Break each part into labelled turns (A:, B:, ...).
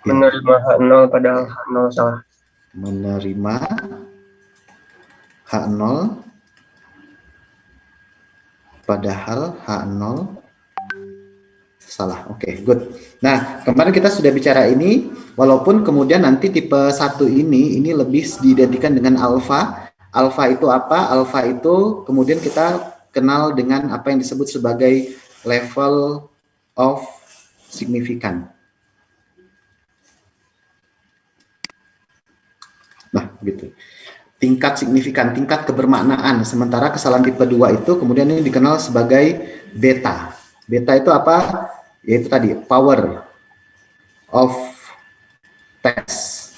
A: Menerima H0 padahal H0 salah.
B: Menerima H0 padahal H0 salah. Oke, good. Nah, kemarin kita sudah bicara ini, walaupun kemudian nanti tipe 1 ini lebih diidentikan dengan alfa. Alfa itu apa? Alfa itu kemudian kita kenal dengan apa yang disebut sebagai level of significant. Nah, gitu. Tingkat signifikan, tingkat kebermaknaan. Sementara kesalahan tipe 2 itu kemudian ini dikenal sebagai beta. Beta itu apa? Yaitu tadi, power of test.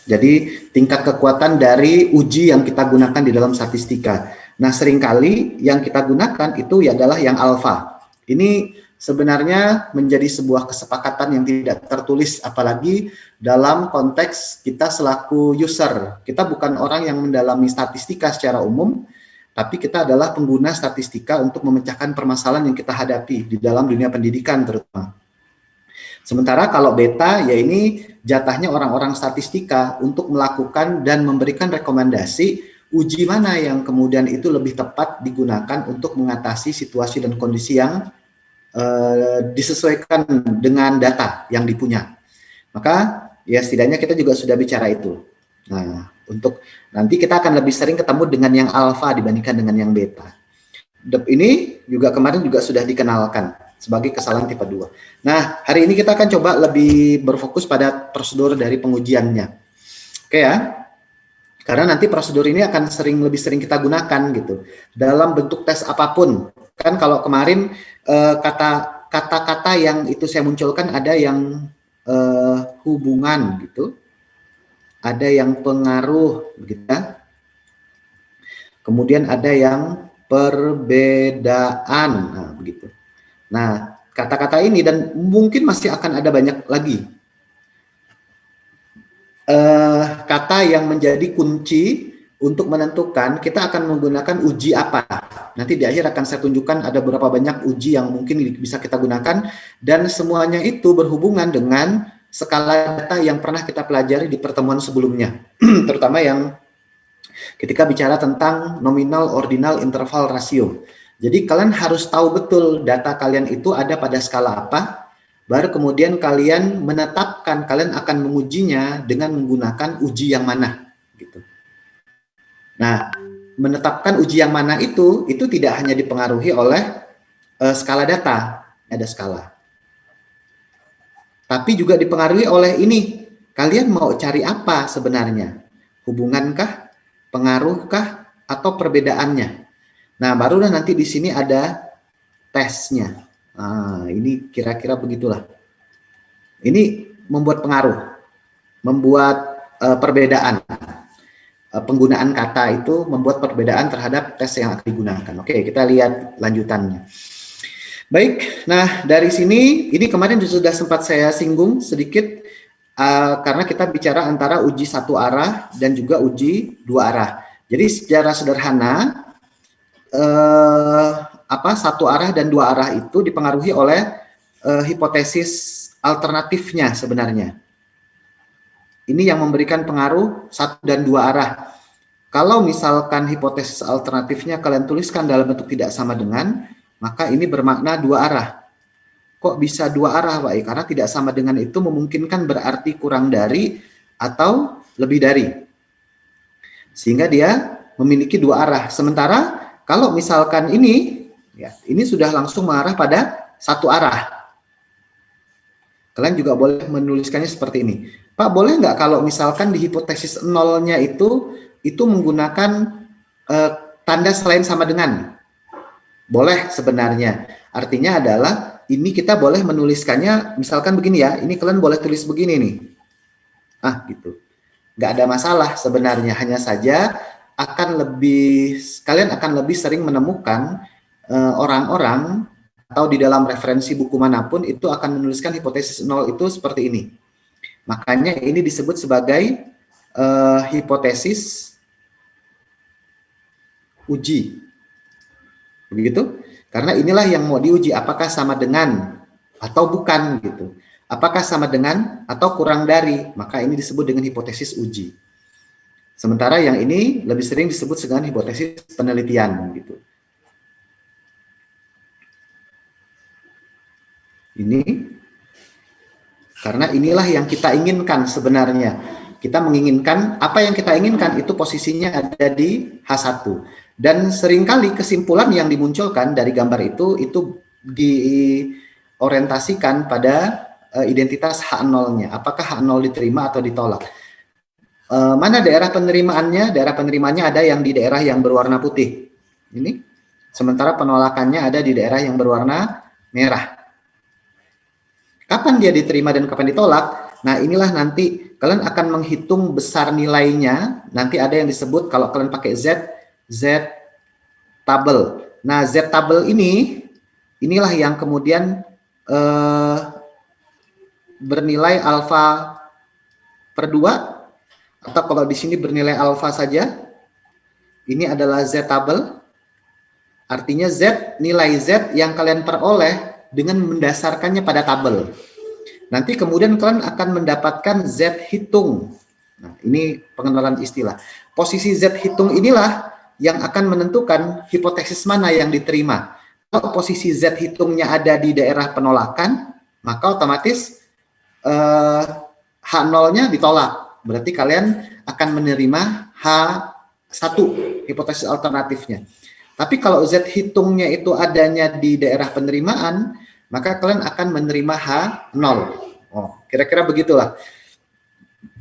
B: Jadi tingkat kekuatan dari uji yang kita gunakan di dalam statistika. Nah, seringkali yang kita gunakan itu adalah yang alfa. Ini sebenarnya menjadi sebuah kesepakatan yang tidak tertulis, apalagi dalam konteks kita selaku user. Kita bukan orang yang mendalami statistika secara umum, tapi kita adalah pengguna statistika untuk memecahkan permasalahan yang kita hadapi di dalam dunia pendidikan terutama. Sementara kalau beta, ya ini jatahnya orang-orang statistika untuk melakukan dan memberikan rekomendasi uji mana yang kemudian itu lebih tepat digunakan untuk mengatasi situasi dan kondisi yang disesuaikan dengan data yang dipunya. Maka ya setidaknya kita juga sudah bicara itu. Nah, untuk nanti kita akan lebih sering ketemu dengan yang alfa dibandingkan dengan yang beta. Ini juga kemarin juga sudah dikenalkan sebagai kesalahan tipe 2. Nah, hari ini kita akan coba lebih berfokus pada prosedur dari pengujiannya. Oke ya. Karena nanti prosedur ini akan lebih sering kita gunakan gitu. Dalam bentuk tes apapun. Kan kalau kemarin kata-kata yang itu saya munculkan ada yang hubungan gitu. Ada yang pengaruh gitu ya. Kemudian ada yang perbedaan. Nah, begitu. Nah, kata-kata ini dan mungkin masih akan ada banyak lagi kata yang menjadi kunci untuk menentukan kita akan menggunakan uji apa. Nanti di akhir akan saya tunjukkan ada beberapa banyak uji yang mungkin bisa kita gunakan dan semuanya itu berhubungan dengan skala data yang pernah kita pelajari di pertemuan sebelumnya, terutama yang ketika bicara tentang nominal ordinal interval rasio. Jadi kalian harus tahu betul data kalian itu ada pada skala apa, baru kemudian kalian menetapkan kalian akan mengujinya dengan menggunakan uji yang mana. Gitu. Nah, menetapkan uji yang mana itu tidak hanya dipengaruhi oleh skala data, ada skala. Tapi juga dipengaruhi oleh ini, kalian mau cari apa sebenarnya? Hubungankah, pengaruhkah, atau perbedaannya? Nah, barulah nanti di sini ada tesnya. Nah, ini kira-kira begitulah. Ini membuat pengaruh, membuat perbedaan. Penggunaan kata itu membuat perbedaan terhadap tes yang akan digunakan. Oke, kita lihat lanjutannya. Baik, nah dari sini, ini kemarin sudah sempat saya singgung sedikit, karena kita bicara antara uji satu arah dan juga uji dua arah. Jadi secara sederhana, satu arah dan dua arah itu dipengaruhi oleh hipotesis alternatifnya sebenarnya. Ini yang memberikan pengaruh satu dan dua arah. Kalau misalkan hipotesis alternatifnya kalian tuliskan dalam bentuk tidak sama dengan, maka ini bermakna dua arah. Kok bisa dua arah, Pak? Karena tidak sama dengan itu memungkinkan berarti kurang dari atau lebih dari. Sehingga dia memiliki dua arah. Sementara kalau misalkan ini, ya, ini sudah langsung mengarah pada satu arah. Kalian juga boleh menuliskannya seperti ini. Pak, boleh nggak kalau misalkan di hipotesis nolnya itu menggunakan tanda selain sama dengan? Boleh sebenarnya. Artinya adalah ini kita boleh menuliskannya misalkan begini ya. Ini kalian boleh tulis begini nih. Gitu. Nggak ada masalah sebenarnya. Hanya saja kalian akan lebih sering menemukan orang-orang atau di dalam referensi buku manapun itu akan menuliskan hipotesis nol itu seperti ini. Makanya ini disebut sebagai hipotesis uji. Begitu? Karena inilah yang mau diuji, apakah sama dengan atau bukan gitu. Apakah sama dengan atau kurang dari? Maka ini disebut dengan hipotesis uji. Sementara yang ini lebih sering disebut dengan hipotesis penelitian gitu. Ini karena inilah yang kita inginkan sebenarnya. Kita menginginkan apa yang kita inginkan itu posisinya ada di H1. Dan seringkali kesimpulan yang dimunculkan dari gambar itu diorientasikan pada identitas H0-nya. Apakah H0 diterima atau ditolak? Mana daerah penerimaannya? Daerah penerimaannya ada yang di daerah yang berwarna putih. Ini. Sementara penolakannya ada di daerah yang berwarna merah. Kapan dia diterima dan kapan ditolak? Nah, inilah nanti kalian akan menghitung besar nilainya. Nanti ada yang disebut kalau kalian pakai Z tabel. Nah, Z tabel inilah yang kemudian bernilai alfa per 2, atau kalau di sini bernilai alfa saja. Ini adalah Z tabel. Artinya nilai Z yang kalian peroleh dengan mendasarkannya pada tabel. Nanti kemudian kalian akan mendapatkan Z hitung. Nah, ini pengenalan istilah. Posisi Z hitung inilah yang akan menentukan hipotesis mana yang diterima. Kalau posisi Z hitungnya ada di daerah penolakan, maka otomatis H0-nya ditolak. Berarti kalian akan menerima H1, hipotesis alternatifnya. Tapi kalau Z hitungnya itu adanya di daerah penerimaan, maka kalian akan menerima H0. Oh, kira-kira begitulah.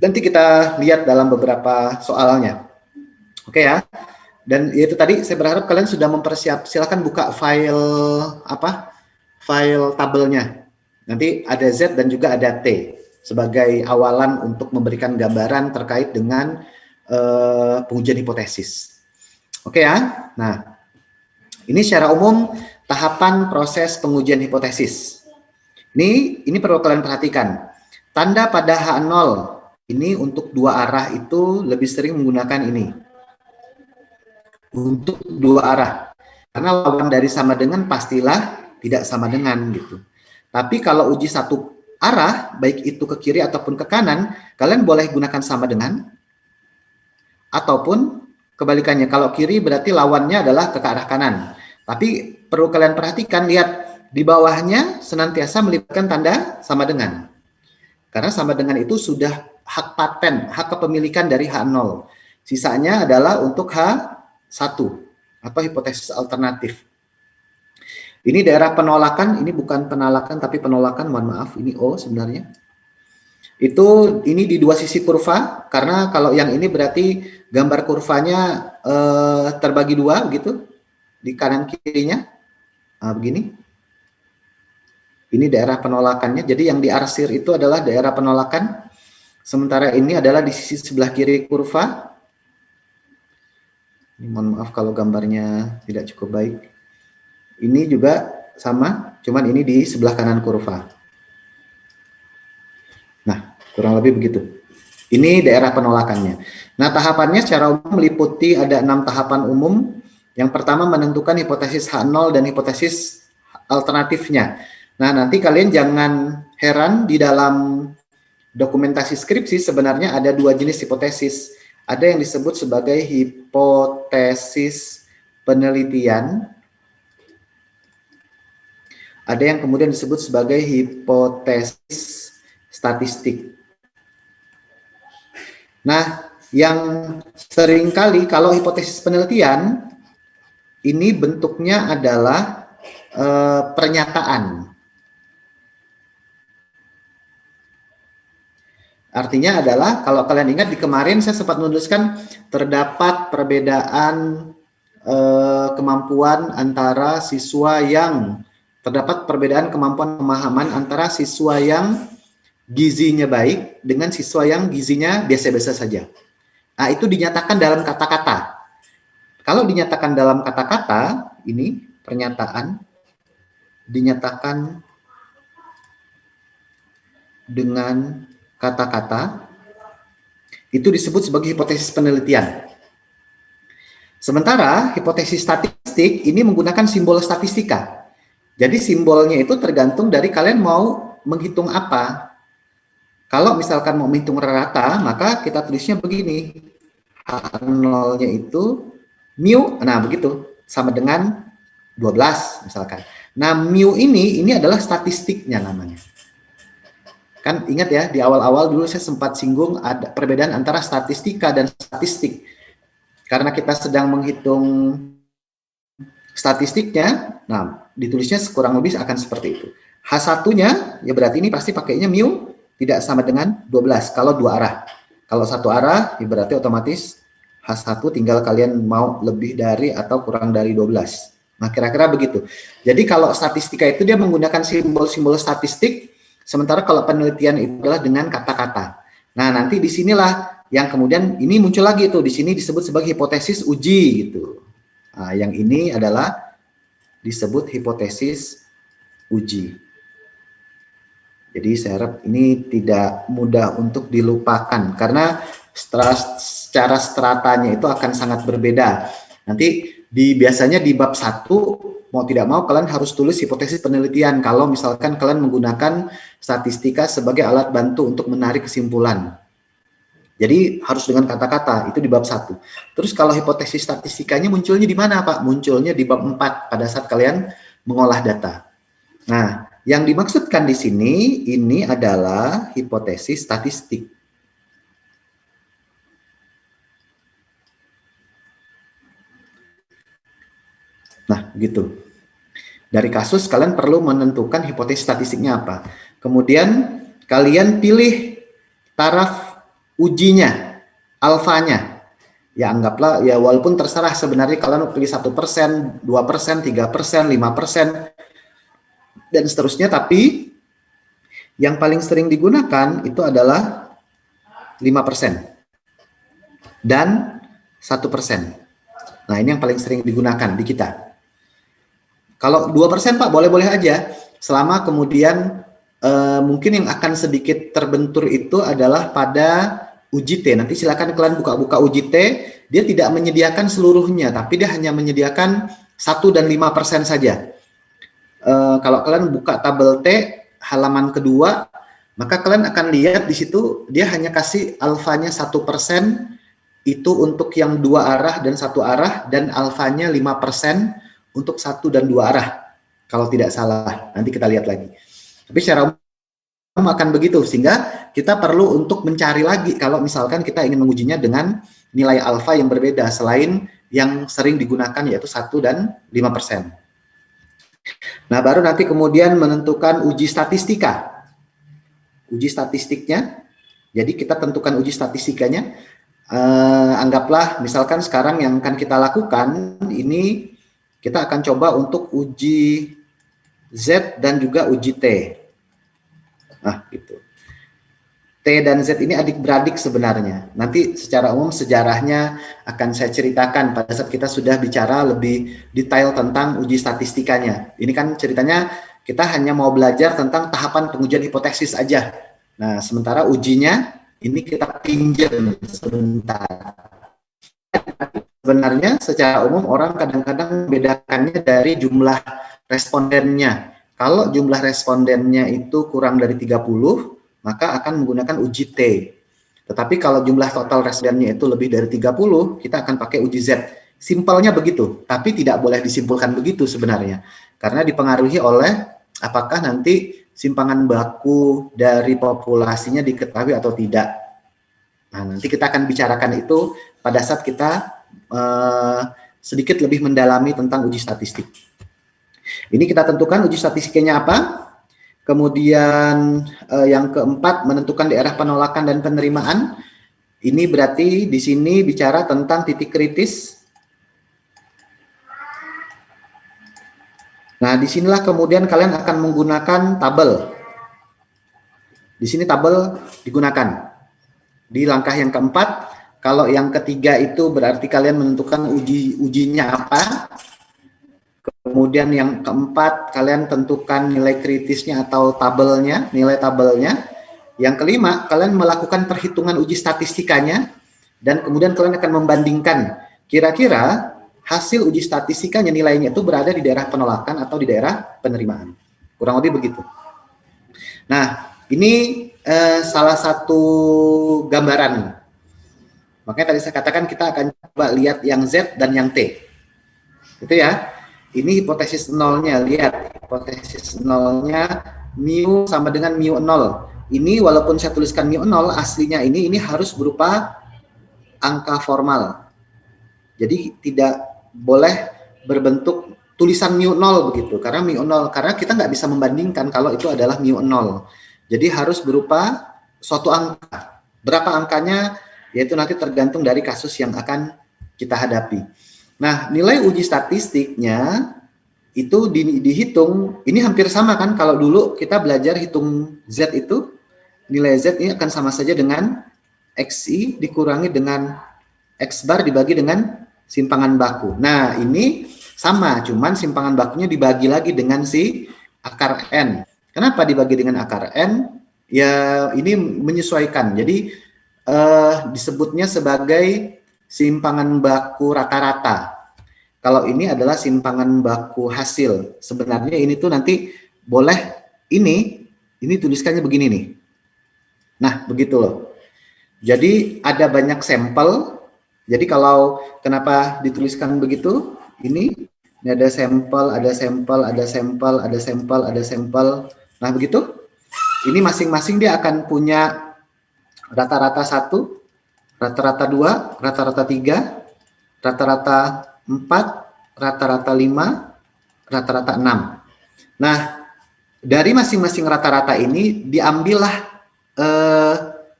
B: Nanti kita lihat dalam beberapa soalnya. Oke ya. Dan itu tadi saya berharap kalian sudah silakan buka file tabelnya. Nanti ada Z dan juga ada T sebagai awalan untuk memberikan gambaran terkait dengan pengujian hipotesis. Oke ya. Nah, ini secara umum tahapan proses pengujian hipotesis. Ini perlu kalian perhatikan. Tanda pada H0 ini untuk dua arah itu lebih sering menggunakan ini. Untuk dua arah. Karena lawan dari sama dengan pastilah tidak sama dengan gitu. Tapi kalau uji satu arah, baik itu ke kiri ataupun ke kanan, kalian boleh gunakan sama dengan, ataupun kebalikannya. Kalau kiri berarti lawannya adalah ke arah kanan. Tapi perlu kalian perhatikan, lihat di bawahnya senantiasa melibatkan tanda sama dengan. Karena sama dengan itu sudah hak paten, hak kepemilikan dari H0. Sisanya adalah untuk H1 atau hipotesis alternatif. Ini daerah penolakan, ini bukan penolakan tapi penolakan, mohon maaf, ini O sebenarnya. Ini di dua sisi kurva, karena kalau yang ini berarti gambar kurvanya terbagi dua begitu, di kanan kirinya, begini. Ini daerah penolakannya, jadi yang diarsir itu adalah daerah penolakan, sementara ini adalah di sisi sebelah kiri kurva. Ini mohon maaf kalau gambarnya tidak cukup baik. Ini juga sama, cuman ini di sebelah kanan kurva. Nah, kurang lebih begitu. Ini daerah penolakannya. Nah, tahapannya secara umum meliputi ada 6 tahapan umum. Yang pertama menentukan hipotesis H0 dan hipotesis alternatifnya. Nah, nanti kalian jangan heran, di dalam dokumentasi skripsi sebenarnya ada dua jenis hipotesis. Ada yang disebut sebagai hipotesis penelitian. Ada yang kemudian disebut sebagai hipotesis statistik. Nah, yang seringkali kalau hipotesis penelitian ini bentuknya adalah pernyataan. Artinya adalah kalau kalian ingat di kemarin saya sempat menuliskan terdapat perbedaan kemampuan antara siswa yang terdapat perbedaan kemampuan pemahaman antara siswa yang gizinya baik dengan siswa yang gizinya biasa-biasa saja. Nah, itu dinyatakan dalam kata-kata. Kalau dinyatakan dalam kata-kata, ini pernyataan dinyatakan dengan kata-kata, itu disebut sebagai hipotesis penelitian. Sementara hipotesis statistik ini menggunakan simbol statistika. Jadi simbolnya itu tergantung dari kalian mau menghitung apa? Kalau misalkan mau menghitung rata, maka kita tulisnya begini. H0-nya itu mu, nah begitu, sama dengan 12 misalkan. Nah, mu ini adalah statistiknya namanya. Kan ingat ya, di awal-awal dulu saya sempat singgung ada perbedaan antara statistika dan statistik. Karena kita sedang menghitung statistiknya, nah ditulisnya kurang lebih akan seperti itu. H1-nya, ya berarti ini pasti pakainya mu tidak sama dengan 12 kalau dua arah. Kalau satu arah, ya berarti otomatis H1 tinggal kalian mau lebih dari atau kurang dari 12. Nah, kira-kira begitu. Jadi kalau statistika itu dia menggunakan simbol-simbol statistik, sementara kalau penelitian itu adalah dengan kata-kata. Nah, nanti disinilah yang kemudian ini muncul lagi tuh, di sini disebut sebagai hipotesis uji gitu. Nah, yang ini adalah disebut hipotesis uji. Jadi saya harap ini tidak mudah untuk dilupakan karena secara stratanya itu akan sangat berbeda. Nanti biasanya di bab 1 mau tidak mau kalian harus tulis hipotesis penelitian kalau misalkan kalian menggunakan statistika sebagai alat bantu untuk menarik kesimpulan. Jadi harus dengan kata-kata, itu di bab 1. Terus kalau hipotesis statistikanya munculnya di mana, Pak? Munculnya di bab 4 pada saat kalian mengolah data. Nah, yang dimaksudkan di sini ini adalah hipotesis statistik. Nah, gitu. Dari kasus kalian perlu menentukan hipotesis statistiknya apa. Kemudian kalian pilih taraf ujinya, alfanya. Ya anggaplah ya walaupun terserah sebenarnya kalian pilih 1%, 2%, 3%, 5%, dan seterusnya, tapi yang paling sering digunakan itu adalah 5% dan 1%. Nah, ini yang paling sering digunakan di kita. Kalau 2% Pak, boleh-boleh aja. Selama kemudian mungkin yang akan sedikit terbentur itu adalah pada uji T. Nanti silakan kalian buka-buka uji T. Dia tidak menyediakan seluruhnya, tapi dia hanya menyediakan 1 dan 5% saja. Kalau kalian buka tabel T halaman kedua, maka kalian akan lihat di situ dia hanya kasih alfanya 1% itu untuk yang 2 arah dan 1 arah, dan alfanya 5% untuk 1 dan 2 arah. Kalau tidak salah, nanti kita lihat lagi. Tapi secara umum akan begitu, sehingga kita perlu untuk mencari lagi kalau misalkan kita ingin mengujinya dengan nilai alfa yang berbeda selain yang sering digunakan yaitu 1 dan 5%. Nah, baru nanti kemudian menentukan uji statistika. Uji statistiknya, jadi kita tentukan uji statistikanya. Anggaplah misalkan sekarang yang akan kita lakukan, ini kita akan coba untuk uji Z dan juga uji T. Nah, gitu. T dan Z ini adik-beradik sebenarnya. Nanti secara umum sejarahnya akan saya ceritakan pada saat kita sudah bicara lebih detail tentang uji statistikanya. Ini kan ceritanya kita hanya mau belajar tentang tahapan pengujian hipotesis aja. Nah, sementara ujinya ini kita pinjam sebentar. Sebenarnya secara umum orang kadang-kadang membedakannya dari jumlah respondennya. Kalau jumlah respondennya itu kurang dari 30, maka akan menggunakan uji T. Tetapi kalau jumlah total respondennya itu lebih dari 30, kita akan pakai uji Z. Simpelnya begitu, tapi tidak boleh disimpulkan begitu sebenarnya. Karena dipengaruhi oleh apakah nanti simpangan baku dari populasinya diketahui atau tidak. Nah, nanti kita akan bicarakan itu pada saat kita sedikit lebih mendalami tentang uji statistik. Ini kita tentukan uji statistiknya apa. Kemudian yang keempat, menentukan daerah penolakan dan penerimaan. Ini berarti di sini bicara tentang titik kritis. Nah, disinilah kemudian kalian akan menggunakan tabel. Di sini tabel digunakan. Di langkah yang keempat, kalau yang ketiga itu berarti kalian menentukan ujinya apa. Kemudian yang keempat, kalian tentukan nilai kritisnya atau tabelnya, nilai tabelnya. Yang kelima, kalian melakukan perhitungan uji statistikanya, dan kemudian kalian akan membandingkan kira-kira hasil uji statistikanya nilainya itu berada di daerah penolakan atau di daerah penerimaan. Kurang lebih begitu. Nah, ini salah satu gambaran. Makanya tadi saya katakan kita akan coba lihat yang Z dan yang T. Itu ya. Ini hipotesis nolnya, lihat hipotesis nolnya mu sama dengan mu 0. Ini walaupun saya tuliskan mu 0, aslinya ini harus berupa angka formal. Jadi tidak boleh berbentuk tulisan mu 0 begitu, karena mu 0, karena kita nggak bisa membandingkan kalau itu adalah mu 0. Jadi harus berupa suatu angka. Berapa angkanya, yaitu nanti tergantung dari kasus yang akan kita hadapi. Nah, nilai uji statistiknya itu dihitung, ini hampir sama kan, kalau dulu kita belajar hitung Z itu, nilai Z ini akan sama saja dengan XI dikurangi dengan X bar dibagi dengan simpangan baku. Nah, ini sama, cuman simpangan bakunya dibagi lagi dengan si akar N. Kenapa dibagi dengan akar N? Ya, ini menyesuaikan. Jadi, disebutnya sebagai simpangan baku rata-rata. Kalau ini adalah simpangan baku hasil. Sebenarnya ini tuh nanti boleh ini tuliskannya begini nih. Nah, begitu loh. Jadi ada banyak sampel. Jadi kalau kenapa dituliskan begitu? Ini ada sampel, ada sampel, ada sampel, ada sampel, ada sampel. Nah, begitu. Ini masing-masing dia akan punya rata-rata 1, rata-rata 2, rata-rata 3, rata-rata 4, rata-rata 5, rata-rata 6. Nah, dari masing-masing rata-rata ini diambillah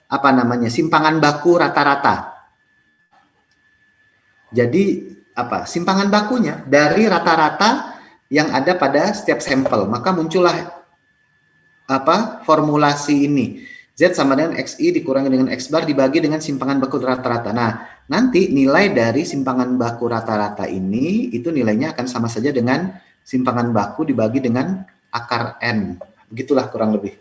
B: apa namanya, simpangan baku rata-rata. Jadi apa? Simpangan bakunya dari rata-rata yang ada pada setiap sampel. Maka muncullah apa? Formulasi ini. Z sama dengan XI dikurangi dengan X bar dibagi dengan simpangan baku rata-rata. Nah, nanti nilai dari simpangan baku rata-rata ini itu nilainya akan sama saja dengan simpangan baku dibagi dengan akar N. Begitulah kurang lebih.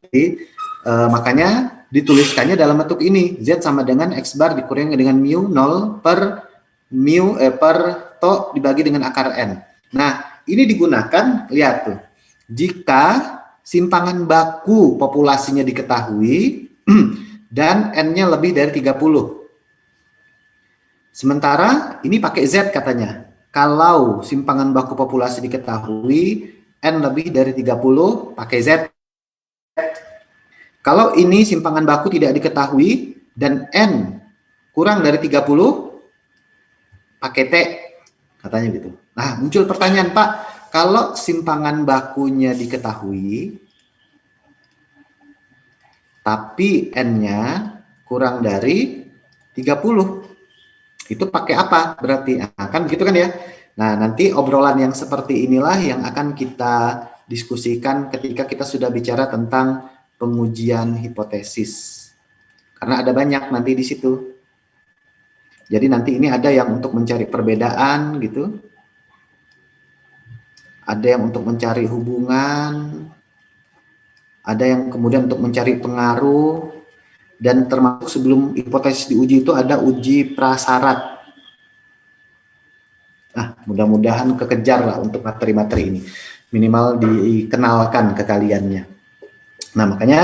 B: Jadi makanya dituliskannya dalam bentuk ini, Z sama dengan X bar dikurangi dengan mu 0 per to dibagi dengan akar N. Nah, ini digunakan, lihat tuh, jika simpangan baku populasinya diketahui dan N-nya lebih dari 30. Sementara ini pakai Z katanya. Kalau simpangan baku populasi diketahui, N lebih dari 30, pakai Z. Kalau ini simpangan baku tidak diketahui dan N kurang dari 30, pakai T, katanya gitu. Nah, muncul pertanyaan, Pak, kalau simpangan bakunya diketahui, tapi N-nya kurang dari 30, itu pakai apa berarti? Nah, kan begitu kan ya? Nah, nanti obrolan yang seperti inilah yang akan kita diskusikan ketika kita sudah bicara tentang pengujian hipotesis. Karena ada banyak nanti di situ. Jadi nanti ini ada yang untuk mencari perbedaan gitu. Ada yang untuk mencari hubungan. Ada yang kemudian untuk mencari pengaruh. Dan termasuk sebelum hipotesis diuji itu ada uji prasyarat. Nah, mudah-mudahan kekejar lah untuk materi-materi ini. Minimal dikenalkan ke kaliannya. Nah, makanya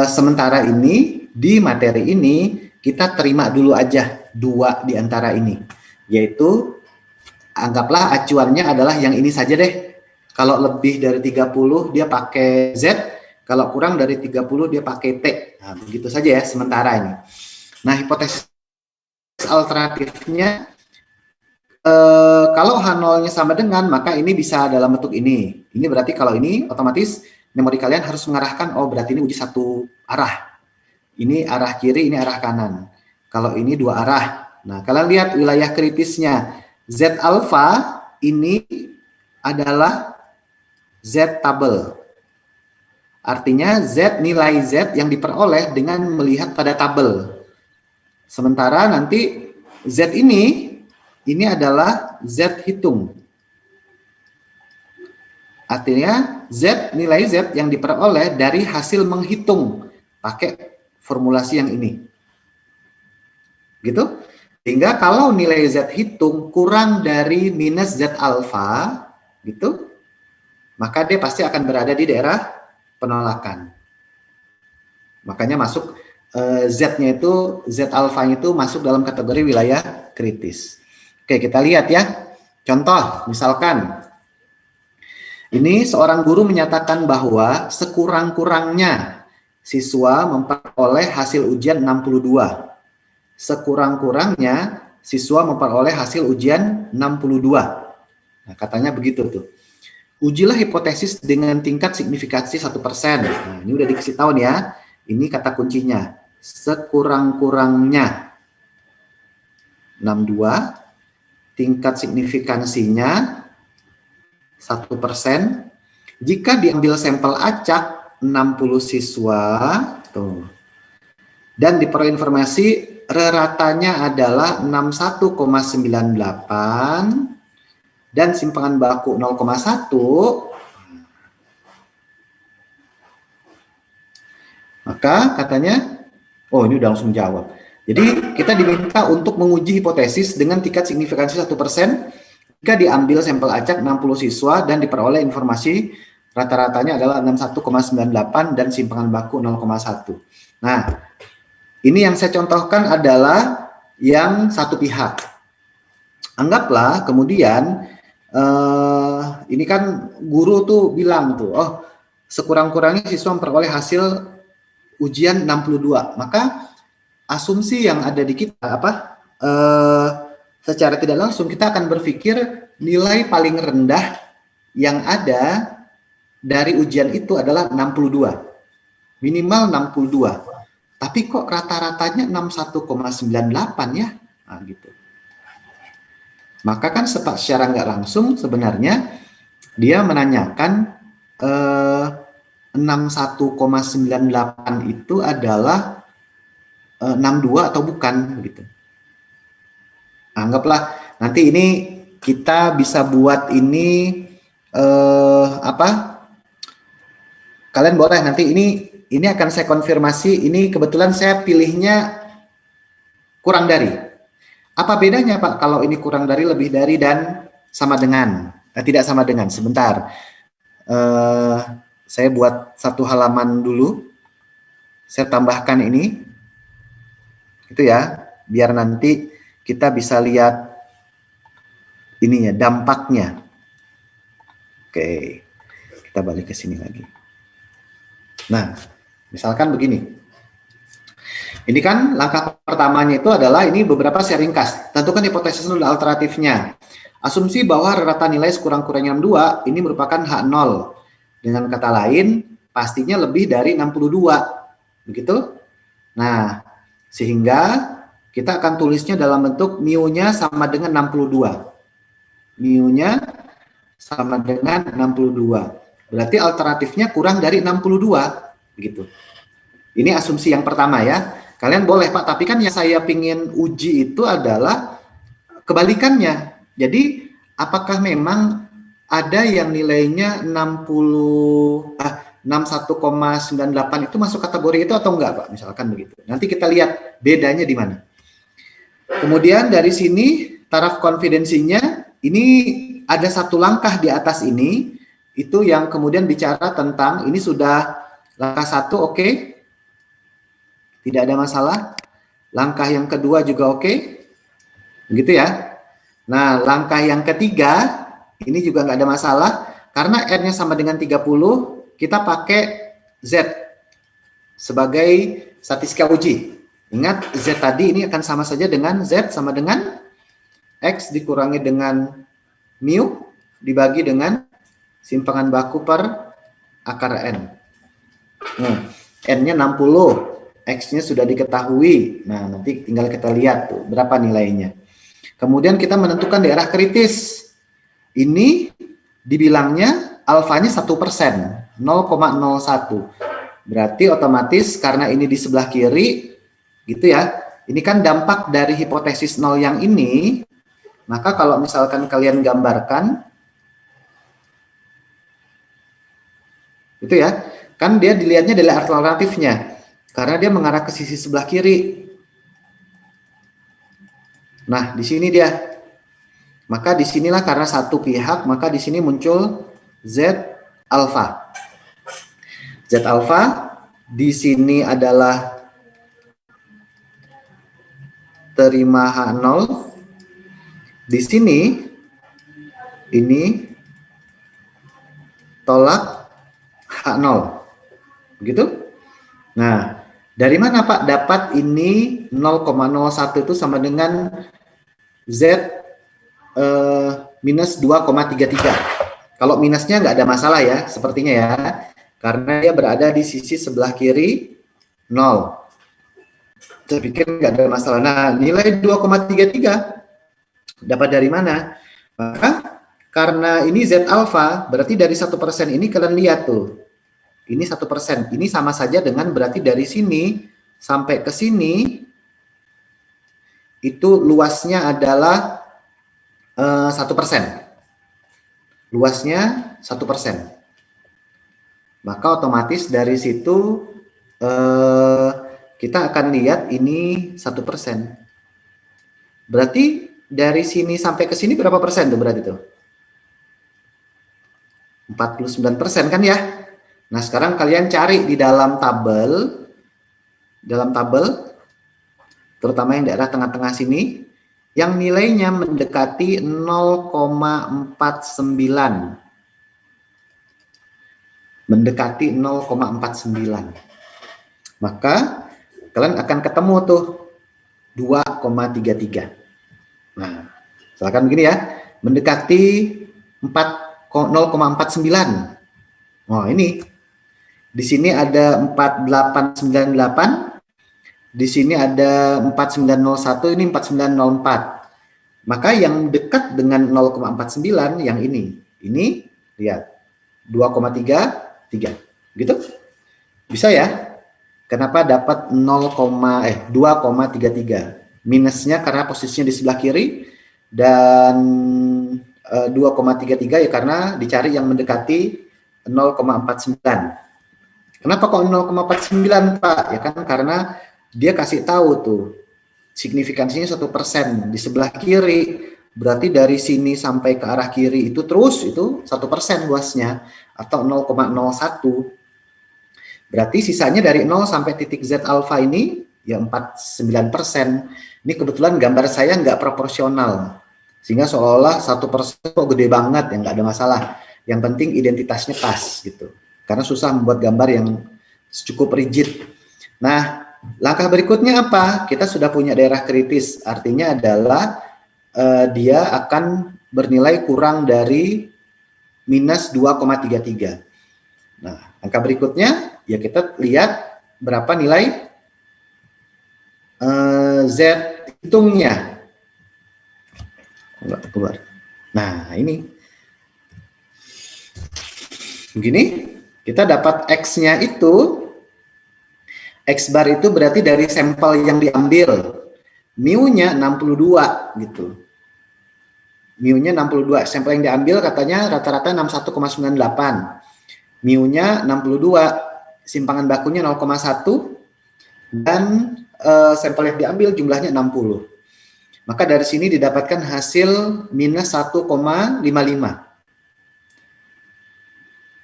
B: sementara ini di materi ini kita terima dulu aja 2 di antara ini. Yaitu anggaplah acuannya adalah yang ini saja deh. Kalau lebih dari 30 dia pakai Z, kalau kurang dari 30 dia pakai T. Nah, begitu saja ya sementara ini. Nah, hipotesis alternatifnya kalau H0-nya sama dengan, maka ini bisa dalam bentuk ini. Ini berarti kalau ini otomatis memori kalian harus mengarahkan, oh berarti ini uji satu arah. Ini arah kiri, ini arah kanan. Kalau ini 2 arah. Nah, kalian lihat wilayah kritisnya. Z alpha ini adalah Z tabel. Artinya Z, nilai Z yang diperoleh dengan melihat pada tabel. Sementara nanti Z ini adalah Z hitung. Artinya Z, nilai Z yang diperoleh dari hasil menghitung pakai formulasi yang ini. Gitu. Sehingga kalau nilai Z hitung kurang dari minus Z alpha, gitu, maka dia pasti akan berada di daerah penolakan. Makanya masuk Z-nya itu, Z alfanya itu masuk dalam kategori wilayah kritis. Oke, kita lihat ya. Contoh, misalkan ini seorang guru menyatakan bahwa sekurang-kurangnya siswa memperoleh hasil ujian 62. Sekurang-kurangnya siswa memperoleh hasil ujian 62. Nah, katanya begitu tuh. Ujilah hipotesis dengan tingkat signifikansi 1%. Nah, ini udah dikasih tahu nih ya. Ini kata kuncinya. Sekurang-kurangnya 62, tingkat signifikansinya 1%. Jika diambil sampel acak 60 siswa, tuh, dan diperoleh informasi reratanya adalah 61,98 dan simpangan baku 0,1, maka katanya, oh ini udah langsung jawab. Jadi kita diminta untuk menguji hipotesis dengan tingkat signifikansi 1% jika diambil sampel acak 60 siswa dan diperoleh informasi rata-ratanya adalah 61,98 dan simpangan baku 0,1. Nah, ini yang saya contohkan adalah yang satu pihak. Anggaplah kemudian ini kan guru tuh bilang tuh, oh sekurang-kurangnya siswa memperoleh hasil ujian 62, maka asumsi yang ada di kita secara tidak langsung kita akan berpikir nilai paling rendah yang ada dari ujian itu adalah 62, minimal 62, tapi kok rata-ratanya 61,98 ya, nah, gitu. Maka kan secara nggak langsung sebenarnya dia menanyakan 61,98 itu adalah 62 atau bukan begitu. Anggaplah nanti ini kita bisa buat ini kalian boleh nanti ini akan saya konfirmasi. Ini kebetulan saya pilihnya kurang dari. Apa bedanya Pak kalau ini kurang dari, lebih dari, dan sama dengan? Tidak sama dengan. Sebentar. Saya buat satu halaman dulu. Saya tambahkan ini. Itu ya, biar nanti kita bisa lihat ininya, dampaknya. Oke, kita balik ke sini lagi. Nah, misalkan begini. Ini kan langkah pertamanya itu adalah ini beberapa sharing ringkas. Tentukan hipotesis dan alternatifnya. Asumsi bahwa rata nilai sekurang-kurangnya 62 ini merupakan H0. Dengan kata lain, pastinya lebih dari 62. Begitu? Nah, sehingga kita akan tulisnya dalam bentuk mu-nya sama dengan 62. Mu-nya sama dengan 62. Berarti alternatifnya kurang dari 62. Begitu. Ini asumsi yang pertama ya. Kalian boleh Pak, tapi kan yang saya pingin uji itu adalah kebalikannya. Jadi apakah memang ada yang nilainya 61,98 itu masuk kategori itu atau enggak Pak? Misalkan begitu. Nanti kita lihat bedanya di mana. Kemudian dari sini taraf konfidensinya ini ada satu langkah di atas ini, itu yang kemudian bicara tentang ini sudah langkah 1 oke. Tidak ada masalah. Langkah yang kedua juga oke. Begitu ya. Nah, langkah yang ketiga ini juga nggak ada masalah karena R-nya sama dengan 30, kita pakai Z sebagai statistika uji. Ingat Z tadi ini akan sama saja dengan Z sama dengan X dikurangi dengan mu dibagi dengan simpangan baku per akar N. Nah, N-nya 60. X-nya sudah diketahui. Nah, nanti tinggal kita lihat tuh berapa nilainya. Kemudian kita menentukan daerah kritis. Ini dibilangnya alfanya 1%, 0,01. Berarti otomatis karena ini di sebelah kiri, gitu ya. Ini kan dampak dari hipotesis 0 yang ini. Maka kalau misalkan kalian gambarkan, itu ya, kan dia dilihatnya dari alternatifnya. Karena dia mengarah ke sisi sebelah kiri. Nah, di sini dia. Maka disinilah karena satu pihak, maka di sini muncul Z alfa. Z alfa di sini adalah terima H0. Di sini ini tolak H0. Begitu? Nah, dari mana Pak dapat ini 0,01 itu sama dengan Z minus 2,33. Kalau minusnya nggak ada masalah ya, sepertinya ya. Karena dia berada di sisi sebelah kiri 0. Saya pikir nggak ada masalah. Nah, nilai 2,33 dapat dari mana? Maka karena ini Z alfa, berarti dari 1% ini kalian lihat tuh. Ini 1%. Ini sama saja dengan berarti dari sini sampai ke sini itu luasnya adalah 1%. Luasnya 1%. Maka otomatis dari situ kita akan lihat ini 1%. Berarti dari sini sampai ke sini berapa persen tuh berarti tuh? 49% kan ya? Nah, sekarang kalian cari di dalam tabel, terutama yang daerah tengah-tengah sini, yang nilainya mendekati 0,49. Mendekati 0,49. Maka kalian akan ketemu tuh 2,33. Nah, misalkan begini ya, mendekati 0,49. Oh, ini. Di sini ada 4898. Di sini ada 4901, ini 4904. Maka yang dekat dengan 0,49 yang ini. Ini lihat 2,33. Gitu? Bisa ya? Kenapa dapat 2,33? Minusnya karena posisinya di sebelah kiri dan 2,33 ya karena dicari yang mendekati 0,49. Kenapa kok 0,49 Pak? Ya kan karena dia kasih tahu tuh signifikansinya 1% di sebelah kiri, berarti dari sini sampai ke arah kiri itu terus itu 1% luasnya atau 0,01. Berarti sisanya dari 0 sampai titik Z alfa ini ya 49%. Ini kebetulan gambar saya nggak proporsional, sehingga seolah-olah 1% kok gede banget ya, nggak ada masalah. Yang penting identitasnya pas gitu. Karena susah membuat gambar yang cukup rigid. Nah, langkah berikutnya apa? Kita sudah punya daerah kritis, artinya adalah dia akan bernilai kurang dari minus 2,33. Nah, angka berikutnya ya kita lihat berapa nilai Z hitungnya. Enggak keluar. Nah, ini. Begini, kita dapat X-nya itu, X bar itu berarti dari sampel yang diambil. Mu-nya 62 gitu. Mu-nya 62. Sampel yang diambil katanya rata-rata 61,98. Mu-nya 62. Simpangan bakunya 0,1 dan sampel yang diambil jumlahnya 60. Maka dari sini didapatkan hasil minus 1,55.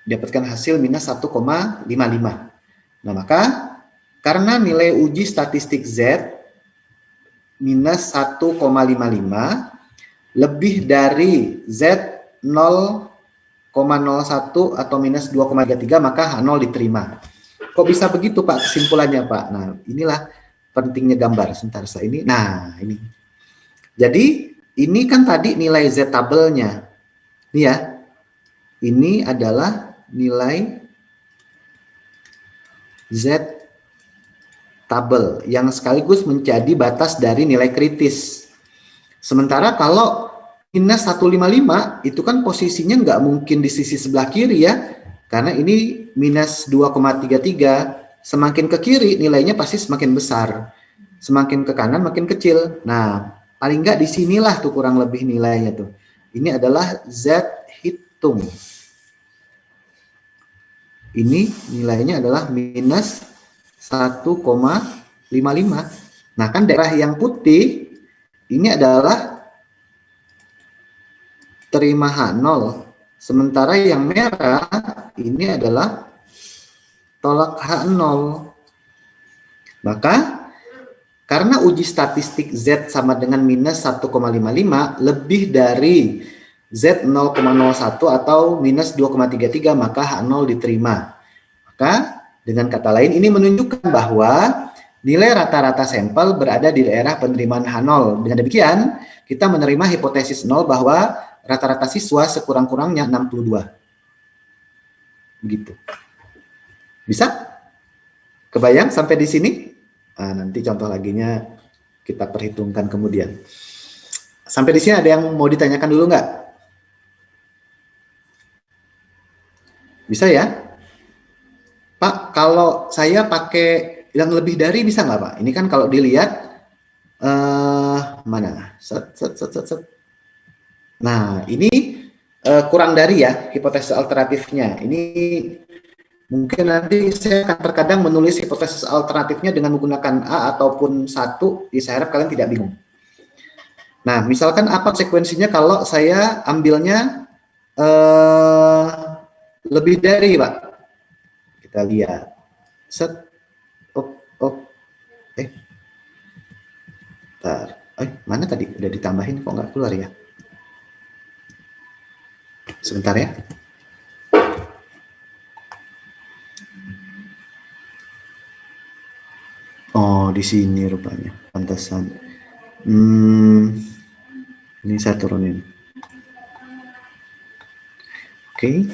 B: Dapatkan hasil minus 1,55. Nah, maka karena nilai uji statistik Z minus 1,55 lebih dari Z 0,01 atau minus 2,33, maka H0 diterima. Kok bisa begitu Pak kesimpulannya Pak? Nah, inilah pentingnya gambar. Sebentar saya ini. Nah, ini. Jadi, ini kan tadi nilai Z tabelnya. Ini ya. Ini adalah nilai Z tabel yang sekaligus menjadi batas dari nilai kritis. Sementara kalau minus 155 itu kan posisinya nggak mungkin di sisi sebelah kiri ya, karena ini minus 2,33, semakin ke kiri nilainya pasti semakin besar, semakin ke kanan makin kecil. Nah, paling nggak disinilah tuh kurang lebih nilainya tuh. Ini adalah Z hitung. Ini nilainya adalah minus 1,55. Nah, kan daerah yang putih ini adalah terima H0. Sementara yang merah ini adalah tolak H0. Maka karena uji statistik Z sama dengan minus 1,55 lebih dari Z 0,01 atau minus 2,33, maka H0 diterima. Maka dengan kata lain ini menunjukkan bahwa nilai rata-rata sampel berada di daerah penerimaan H0. Dengan demikian, kita menerima hipotesis 0 bahwa rata-rata siswa sekurang-kurangnya 62. Begitu. Bisa? Kebayang sampai di sini? Nah, nanti contoh laginya kita perhitungkan kemudian. Sampai di sini ada yang mau ditanyakan dulu nggak? Bisa ya? Pak, kalau saya pakai yang lebih dari bisa nggak Pak? Ini kan kalau dilihat, mana? Nah, ini kurang dari ya hipotesis alternatifnya. Ini mungkin nanti saya akan terkadang menulis hipotesis alternatifnya dengan menggunakan A ataupun 1, saya harap kalian tidak bingung. Nah, misalkan apa konsekuensinya kalau saya ambilnya lebih dari, Pak? Kita lihat. Set. Bentar. Mana tadi? Udah ditambahin kok nggak keluar ya? Sebentar ya. Oh, di sini rupanya. Pantesan. Ini saya turunin. Oke.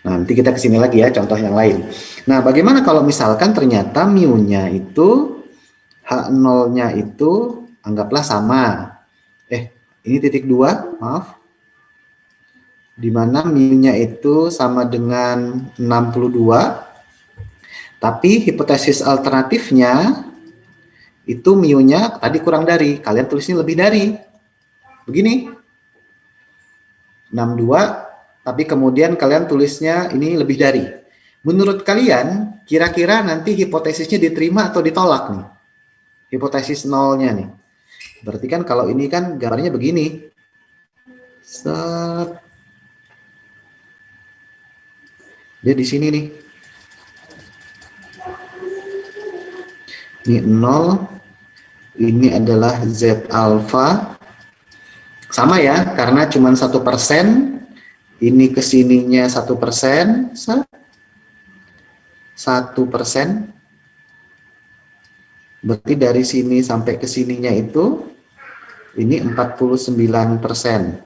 B: Nanti kita kesini lagi ya, contoh yang lain. Nah, bagaimana kalau misalkan ternyata mu-nya itu, H0-nya itu, anggaplah sama. Ini titik 2, maaf. Dimana mu-nya itu sama dengan 62. Tapi hipotesis alternatifnya, itu mu-nya tadi kurang dari. Kalian tulisnya lebih dari. Begini. 62. Tapi kemudian kalian tulisnya ini lebih dari. Menurut kalian, kira-kira nanti hipotesisnya diterima atau ditolak nih? Hipotesis nolnya nih. Berarti kan kalau ini kan gambarnya begini. Set. Dia di sini nih. Ini 0. Ini adalah Z alpha. Sama ya, karena cuma 1%. Ini kesininya 1%, 1%. Berarti dari sini sampai ke sininya itu, ini 49%.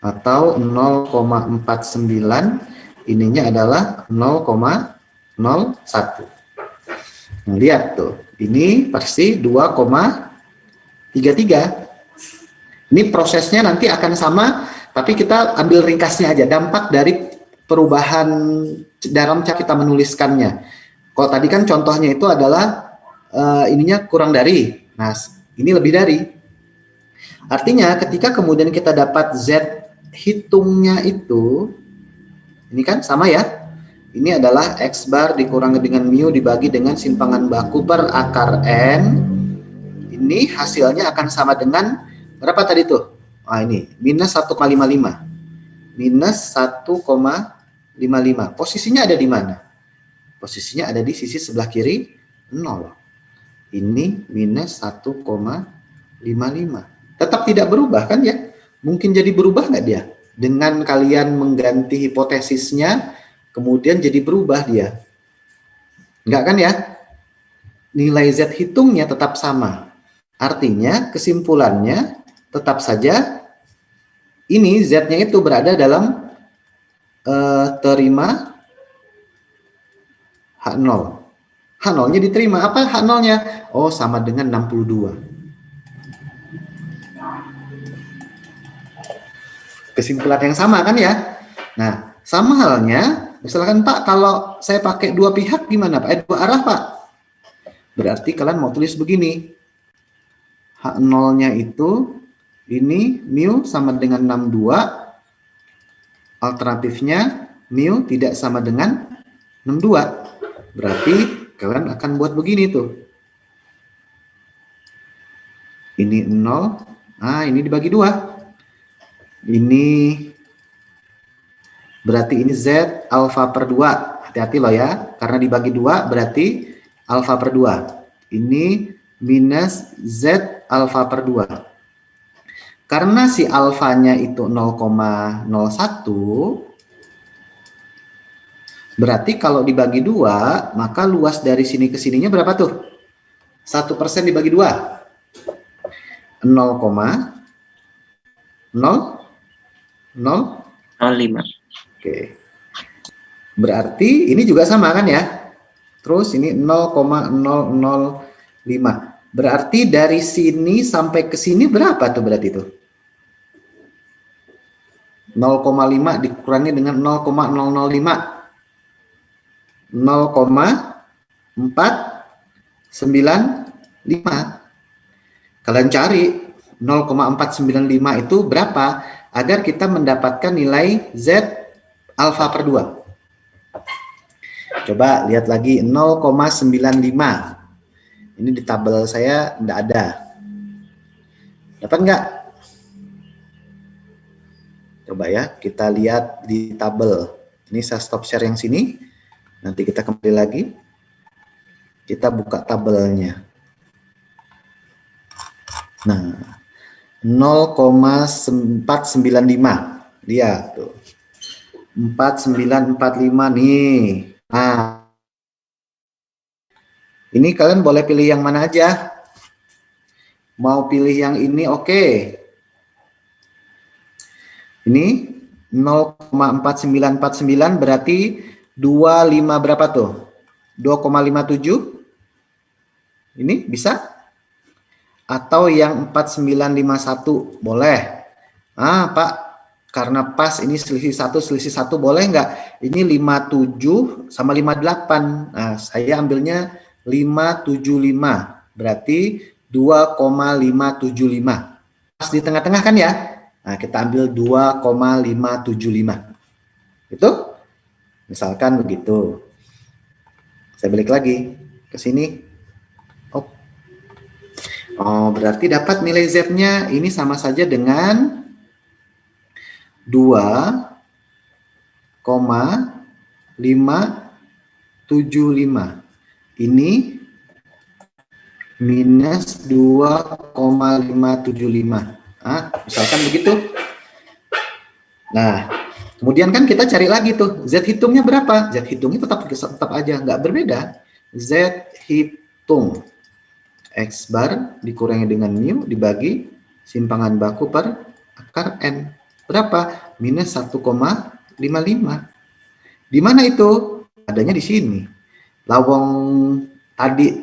B: Atau 0,49, ininya adalah 0,01. Nah, lihat tuh, ini pasti 2,33. Ini prosesnya nanti akan sama, tapi kita ambil ringkasnya aja, dampak dari perubahan dalam cara kita menuliskannya. Kalau tadi kan contohnya itu adalah ininya kurang dari, nah ini lebih dari. Artinya ketika kemudian kita dapat Z hitungnya itu, ini kan sama ya, ini adalah X bar dikurangi dengan mu dibagi dengan simpangan baku per akar N, ini hasilnya akan sama dengan, berapa tadi tuh? Ini minus 1,55. Minus 1,55. Posisinya ada di mana? Posisinya ada di sisi sebelah kiri 0. Ini minus 1,55. Tetap tidak berubah kan ya? Mungkin jadi berubah nggak dia? Dengan kalian mengganti hipotesisnya, kemudian jadi berubah dia. Nggak kan ya? Nilai Z hitungnya tetap sama. Artinya kesimpulannya tetap saja ini Z-nya itu berada dalam terima H0. H0-nya diterima. Apa H0-nya? Oh, sama dengan 62. Kesimpulan yang sama kan ya? Nah, sama halnya, misalkan Pak, kalau saya pakai dua pihak gimana Pak? Dua arah Pak? Berarti kalian mau tulis begini. H0-nya itu ini mu sama dengan 62, alternatifnya mu tidak sama dengan 62. Berarti kalian akan buat begini tuh. Ini 0, ini dibagi 2. Ini berarti ini Z alfa per 2. Hati-hati loh ya, karena dibagi 2 berarti alfa per 2. Ini minus Z alfa per 2. Karena si alfanya itu 0,01, berarti kalau dibagi 2, maka luas dari sini ke sininya berapa tuh? 1% dibagi 2. 0,005. Oke. Berarti ini juga sama kan ya? Terus ini 0,005. Berarti dari sini sampai ke sini berapa tuh berarti tuh? 0,5 dikurangi dengan 0,005. 0,495. Kalian cari 0,495 itu berapa agar kita mendapatkan nilai Z alfa per 2. Coba lihat lagi 0,95. Ini di tabel saya enggak ada. Dapat enggak? Coba ya, kita lihat di tabel. Ini saya stop share yang sini. Nanti kita kembali lagi. Kita buka tabelnya. Nah, 0,495. Lihat tuh. 4945 nih. Nah, ini kalian boleh pilih yang mana aja. Mau pilih yang ini, oke. Ini 0,4949 berarti 25 berapa tuh? 2,57. Ini bisa? Atau yang 4951 boleh. Ah, Pak, karena pas ini selisih satu boleh nggak? Ini 57 sama 58. Nah, saya ambilnya 575. Berarti 2,575. Pas di tengah-tengah kan ya? Nah, kita ambil 2,575. Itu? Misalkan begitu. Saya balik lagi ke sini. Oh, berarti dapat nilai Z-nya ini sama saja dengan 2,575. Ini minus 2,575. Ah, misalkan begitu. Nah, kemudian kan kita cari lagi tuh, Z hitungnya berapa? Z hitungnya tetap aja, nggak berbeda. Z hitung X bar dikurangi dengan mu dibagi simpangan baku per akar N. Berapa? Minus 1,55. Di mana itu? Adanya di sini. Lawang tadi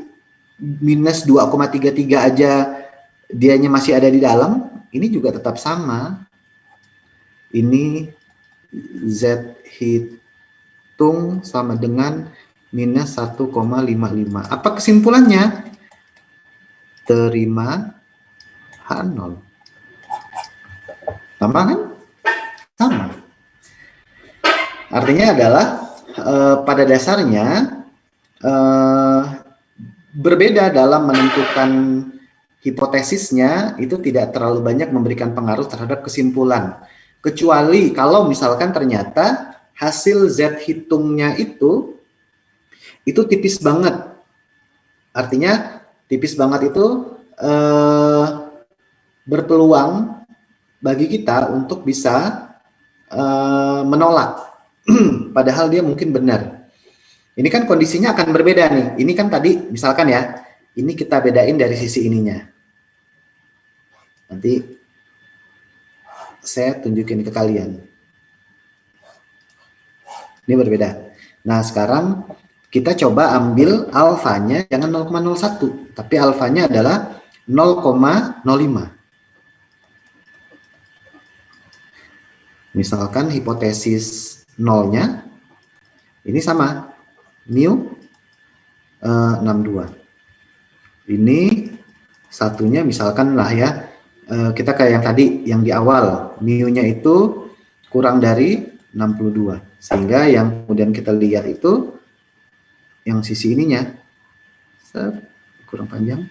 B: minus 2,33 aja dianya masih ada di dalam, ini juga tetap sama. Ini Z hitung sama dengan minus 1,55. Apa kesimpulannya? Terima H0. Sama kan? Sama. Artinya adalah pada dasarnya berbeda dalam menentukan hipotesisnya, itu tidak terlalu banyak memberikan pengaruh terhadap kesimpulan. Kecuali kalau misalkan ternyata hasil Z hitungnya itu tipis banget. Artinya tipis banget itu berpeluang bagi kita untuk bisa menolak, padahal dia mungkin benar. Ini kan kondisinya akan berbeda nih. Ini kan tadi misalkan ya, ini kita bedain dari sisi ininya. Nanti saya tunjukin ke kalian. Ini berbeda. Nah, sekarang kita coba ambil alfanya jangan 0,01, tapi alfanya adalah 0,05. Misalkan hipotesis nolnya ini sama, mu 62. Ini satunya misalkan lah ya, kita kayak yang tadi, yang di awal, mu-nya itu kurang dari 62. Sehingga yang kemudian kita lihat itu yang sisi ininya kurang panjang.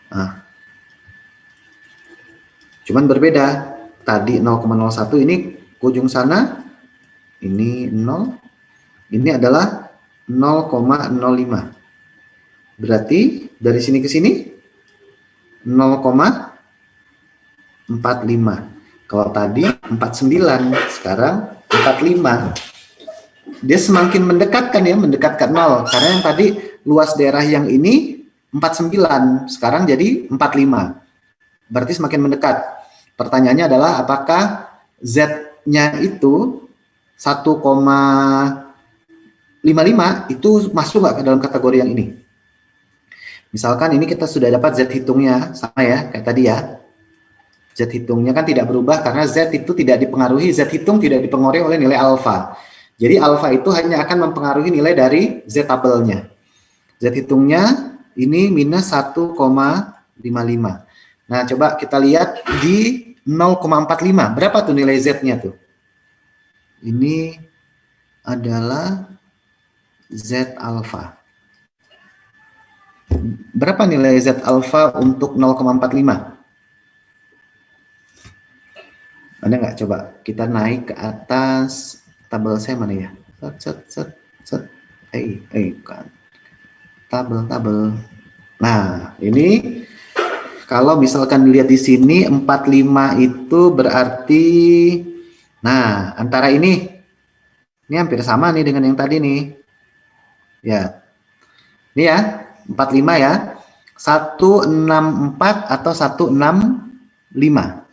B: Nah, cuman berbeda. tadi 0,01, ini ke ujung sana, ini 0, ini adalah 0,05. Berarti dari sini ke sini 0,45. Kalau tadi 49, sekarang 45. Dia semakin mendekatkan ya, mendekatkan 0. Karena yang tadi luas daerah yang ini 49, sekarang jadi 45. Berarti semakin mendekat. Pertanyaannya adalah apakah Z-nya itu 1,55 itu masuk nggak ke dalam kategori yang ini? Misalkan ini kita sudah dapat Z hitungnya, sama ya, kayak tadi ya. Z hitungnya kan tidak berubah karena Z itu tidak dipengaruhi, Z hitung tidak dipengaruhi oleh nilai alfa. Jadi alfa itu hanya akan mempengaruhi nilai dari Z tabelnya. Z hitungnya ini minus 1,55. Nah, coba kita lihat di 0,45. Berapa tuh nilai Z-nya tuh? Ini adalah Z alfa. Berapa nilai Z alfa untuk 0,45? Ada nggak? Coba kita naik ke atas tabel saya mana ya? Set. Kan. Tabel. Nah, ini kalau misalkan dilihat di sini 45 itu berarti, nah antara ini hampir sama nih dengan yang tadi nih. Ya, ini ya 45 ya, 164 atau 165.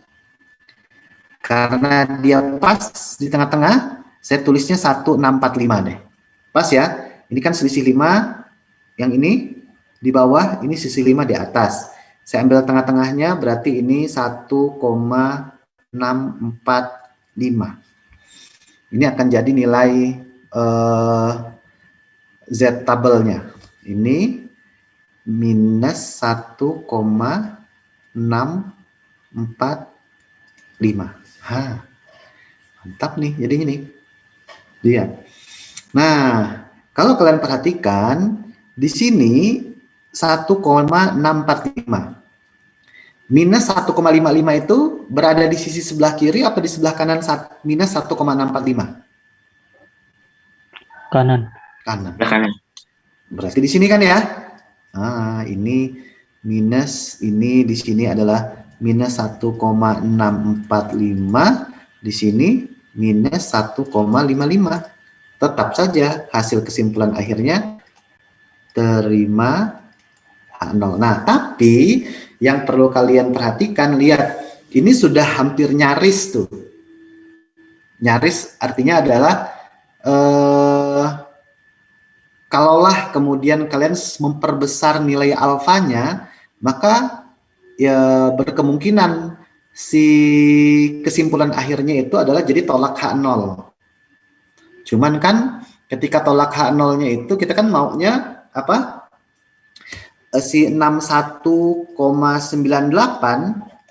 B: Karena dia pas di tengah-tengah, saya tulisnya 1645 deh. Pas ya, ini kan selisih 5, yang ini di bawah, ini sisi 5 di atas. Saya ambil tengah-tengahnya, berarti ini 1,645. Ini akan jadi nilai Z tabelnya. Ini minus 1,645. Mantap nih jadinya nih. Lihat. Nah, kalau kalian perhatikan di sini 1,645. Minus 1,55 itu berada di sisi sebelah kiri apa di sebelah kanan minus 1,645?
C: Kanan.
B: Kanan.
A: Kanan.
B: Berarti di sini kan ya? Nah, ini minus, ini di sini adalah minus 1,645, di sini minus 1,55. Tetap saja hasil kesimpulan akhirnya terima H0. Nah, tapi yang perlu kalian perhatikan, lihat, ini sudah hampir nyaris tuh. Nyaris artinya adalah kalaulah kemudian kalian memperbesar nilai alfanya, maka ya berkemungkinan si kesimpulan akhirnya itu adalah jadi tolak H0. Cuman kan ketika tolak H0-nya itu kita kan maunya apa? Si 61,98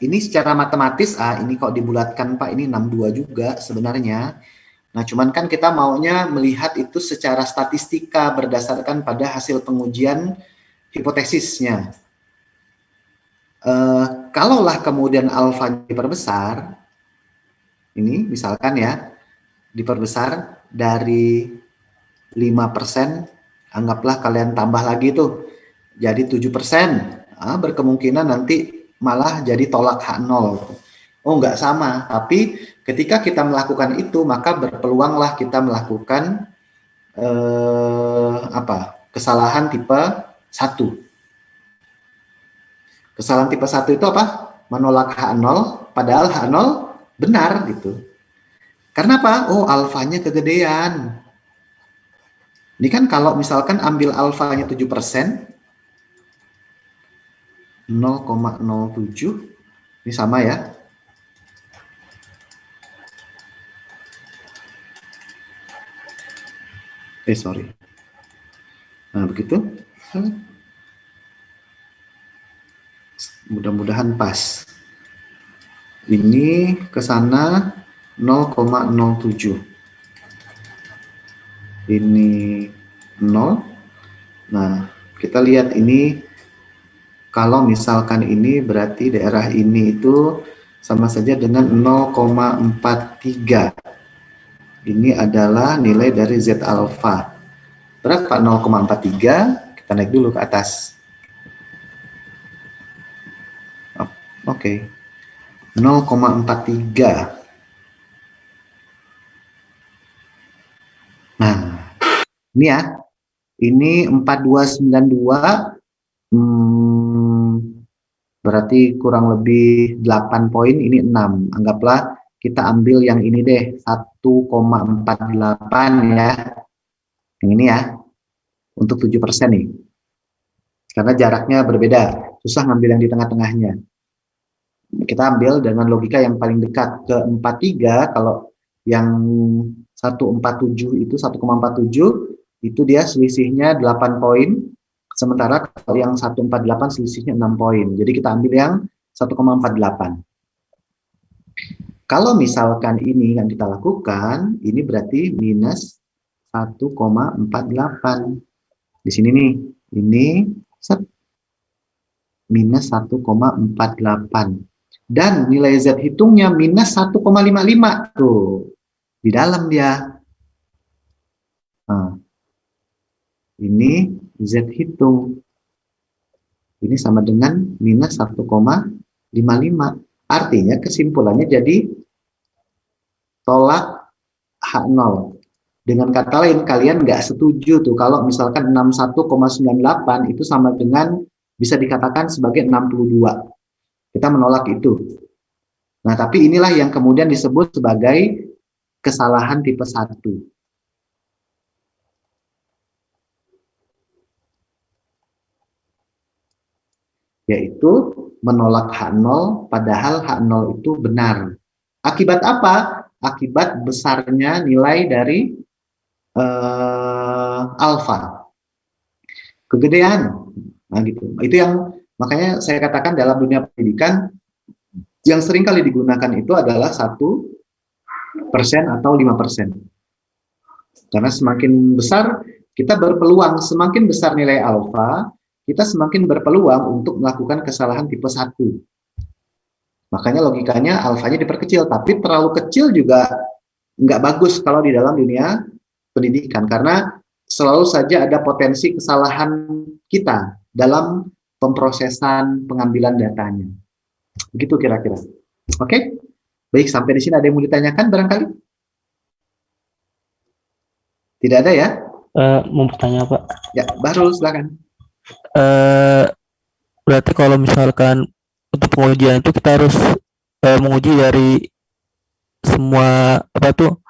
B: ini secara matematis ini kok dibulatkan Pak, ini 62 juga sebenarnya. Nah, cuman kan kita maunya melihat itu secara statistika berdasarkan pada hasil pengujian hipotesisnya. Kalaulah kemudian alfa diperbesar, ini misalkan ya, diperbesar dari 5%, anggaplah kalian tambah lagi tuh, jadi 7%, berkemungkinan nanti malah jadi tolak H0. Oh, nggak sama, tapi ketika kita melakukan itu, maka berpeluanglah kita melakukan kesalahan tipe 1. Kesalahan tipe 1 itu apa? Menolak H0, padahal H0 benar gitu. Karena apa? Oh, alfanya kegedean. Ini kan kalau misalkan ambil alfanya 7%, 0,07, ini sama ya. Sorry. Nah, begitu. Mudah-mudahan pas. Ini ke sana 0,07. Ini 0. Nah, kita lihat ini kalau misalkan ini berarti daerah ini itu sama saja dengan 0,43. Ini adalah nilai dari Z alfa. Berapa 0,43? Kita naik dulu ke atas. Oke. 0,43. Nah, ini ya. Ini 4292, berarti kurang lebih 8 poin, ini 6. Anggaplah kita ambil yang ini deh, 1,48 ya. Yang ini ya, untuk 7% nih. Karena jaraknya berbeda, susah ngambil yang di tengah-tengahnya. Kita ambil dengan logika yang paling dekat ke 43, kalau yang 147 itu 1,47 itu dia selisihnya 8 poin, sementara kalau yang 148 selisihnya 6 poin. Jadi kita ambil yang 1,48. Kalau misalkan ini yang kita lakukan, ini berarti minus 1,48. Di sini nih, ini minus 1,48. Dan nilai Z hitungnya minus 1,55. Tuh, di dalam dia. Nah, ini Z hitung. Ini sama dengan minus 1,55. Artinya kesimpulannya jadi tolak H0. Dengan kata lain, kalian nggak setuju tuh kalau misalkan 61,98 itu sama dengan bisa dikatakan sebagai 62. Kita menolak itu. Nah, tapi inilah yang kemudian disebut sebagai kesalahan tipe 1. Yaitu menolak H0 padahal H0 itu benar. Akibat apa? Akibat besarnya nilai dari alfa. Kegedean. Nah, gitu. Itu yang makanya saya katakan dalam dunia pendidikan yang sering kali digunakan itu adalah 1% atau 5%. Karena semakin besar kita berpeluang, semakin besar nilai alfa, kita semakin berpeluang untuk melakukan kesalahan tipe 1. Makanya logikanya alfanya diperkecil, tapi terlalu kecil juga nggak bagus kalau di dalam dunia pendidikan, karena selalu saja ada potensi kesalahan kita dalam pemrosesan pengambilan datanya. Begitu kira-kira. Oke? Baik, sampai di sini ada yang mau ditanyakan barangkali? Tidak ada ya?
C: Mau bertanya Pak.
B: Ya, baru silakan.
C: Berarti kalau misalkan untuk pengujian itu kita harus menguji dari semua apa tuh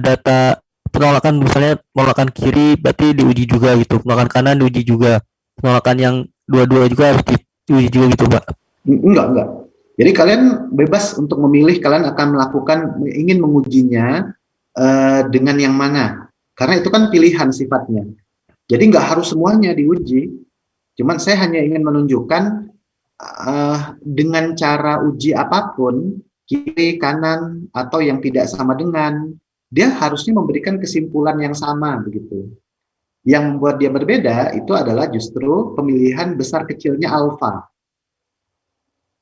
C: data penolakan, misalnya penolakan kiri berarti diuji juga gitu, penolakan kanan diuji juga, penolakan yang dua-dua juga harus diuji juga gitu Pak.
B: Enggak. Jadi kalian bebas untuk memilih kalian akan melakukan, ingin mengujinya dengan yang mana. Karena itu kan pilihan sifatnya. Jadi nggak harus semuanya diuji. Cuman saya hanya ingin menunjukkan dengan cara uji apapun, kiri, kanan, atau yang tidak sama dengan, dia harusnya memberikan kesimpulan yang sama begitu. Yang membuat dia berbeda itu adalah justru pemilihan besar kecilnya alfa.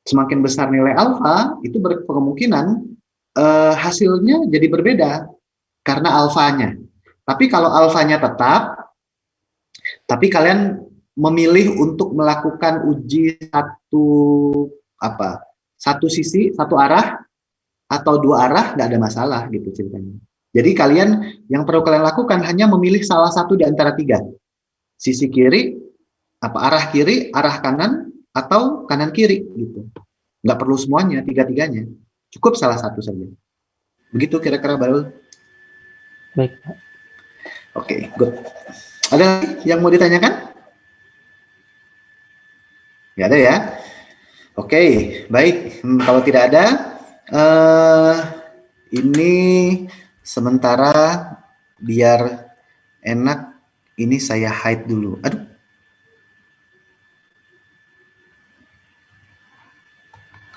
B: Semakin besar nilai alfa, itu berkemungkinan hasilnya jadi berbeda karena alfanya. Tapi kalau alfanya tetap, tapi kalian memilih untuk melakukan uji satu sisi, satu arah atau dua arah, nggak ada masalah gitu ceritanya. Jadi kalian yang perlu kalian lakukan hanya memilih salah satu di antara tiga, sisi kiri, arah kiri, arah kanan, atau kanan kiri gitu. Nggak perlu semuanya, tiga-tiganya. Cukup salah satu saja. Begitu kira-kira Barul.
C: Baik.
B: Oke, good. Ada yang mau ditanyakan? Nggak ada ya? Oke, baik. Kalau tidak ada, ini sementara biar enak, ini saya hide dulu. Aduh.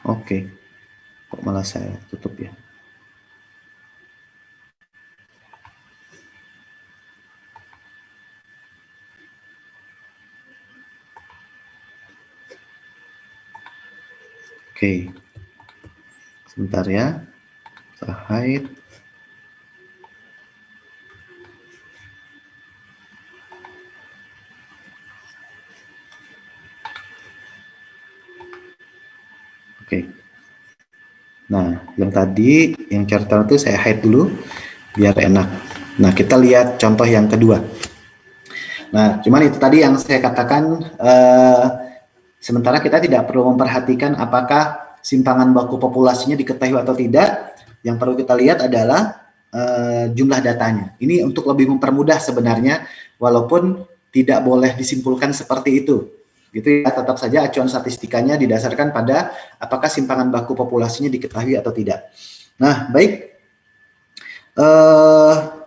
B: Oke, kok malah saya tutup ya? Oke. Sebentar ya. Saya hide. Oke. Nah, yang tadi, yang catatan itu saya hide dulu, biar enak. Nah, kita lihat contoh yang kedua. Nah, cuman itu tadi yang saya katakan, sementara kita tidak perlu memperhatikan apakah simpangan baku populasinya diketahui atau tidak. Yang perlu kita lihat adalah jumlah datanya. Ini untuk lebih mempermudah sebenarnya, walaupun tidak boleh disimpulkan seperti itu. Gitu ya, tetap saja acuan statistikanya didasarkan pada apakah simpangan baku populasinya diketahui atau tidak. Nah, baik.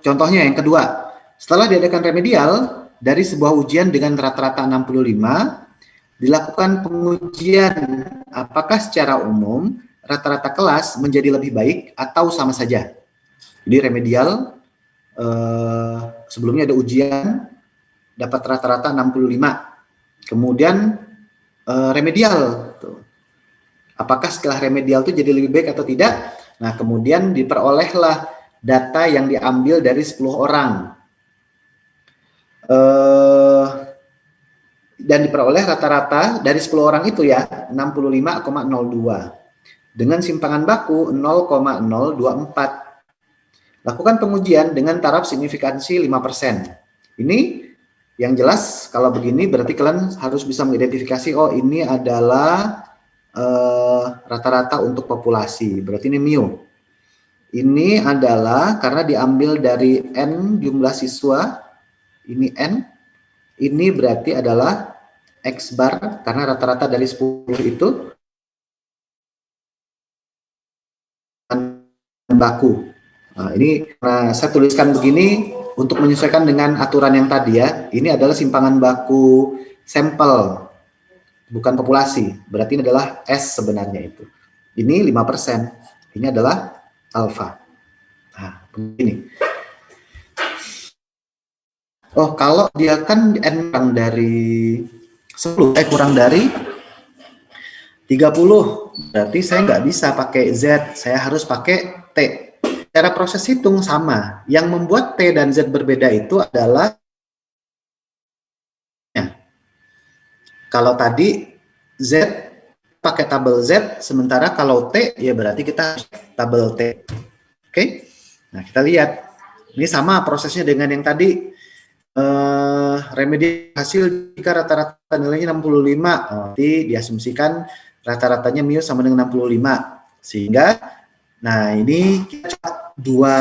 B: Contohnya yang kedua, setelah diadakan remedial dari sebuah ujian dengan rata-rata 65, dilakukan pengujian apakah secara umum rata-rata kelas menjadi lebih baik atau sama saja. Jadi remedial sebelumnya ada ujian dapat rata-rata 65. Kemudian remedial, apakah setelah remedial itu jadi lebih baik atau tidak? Nah, kemudian diperolehlah data yang diambil dari 10 orang. Dan diperoleh rata-rata dari 10 orang itu ya 65,02 dengan simpangan baku 0,024. Lakukan pengujian dengan taraf signifikansi 5%. Ini yang jelas kalau begini berarti kalian harus bisa mengidentifikasi, oh ini adalah rata-rata untuk populasi, berarti ini mu. Ini adalah karena diambil dari N jumlah siswa, ini N, ini berarti adalah X bar karena rata-rata dari 10 itu baku. Nah, ini saya tuliskan begini untuk menyesuaikan dengan aturan yang tadi ya. Ini adalah simpangan baku sampel, bukan populasi. Berarti ini adalah S sebenarnya itu. Ini 5%. Ini adalah alfa. Nah, begini. Oh, kalau dia kan N kurang dari 10, kurang dari 30. Berarti saya nggak bisa pakai Z, saya harus pakai T. Cara proses hitung sama. Yang membuat T dan Z berbeda itu adalah ya, kalau tadi Z pakai tabel Z, sementara kalau T ya berarti kita tabel T. Oke? Nah, kita lihat. Ini sama prosesnya dengan yang tadi. Remedi hasil jika rata-rata nilainya 65, nanti diasumsikan rata-ratanya mu sama dengan 65. Sehingga, nah ini kita coba dua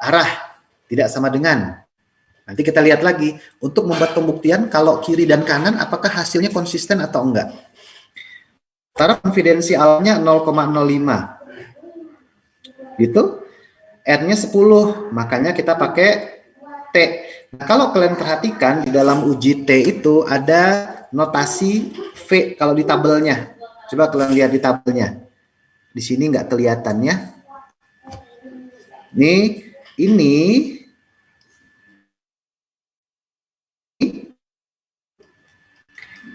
B: arah, tidak sama dengan. Nanti kita lihat lagi, untuk membuat pembuktian kalau kiri dan kanan apakah hasilnya konsisten atau enggak. Taraf konfidensialnya 0,05. Gitu. R-nya 10, makanya kita pakai T. Nah, kalau kalian perhatikan di dalam uji T itu ada notasi V kalau di tabelnya. Coba kalian lihat di tabelnya. Di sini nggak kelihatannya. Ini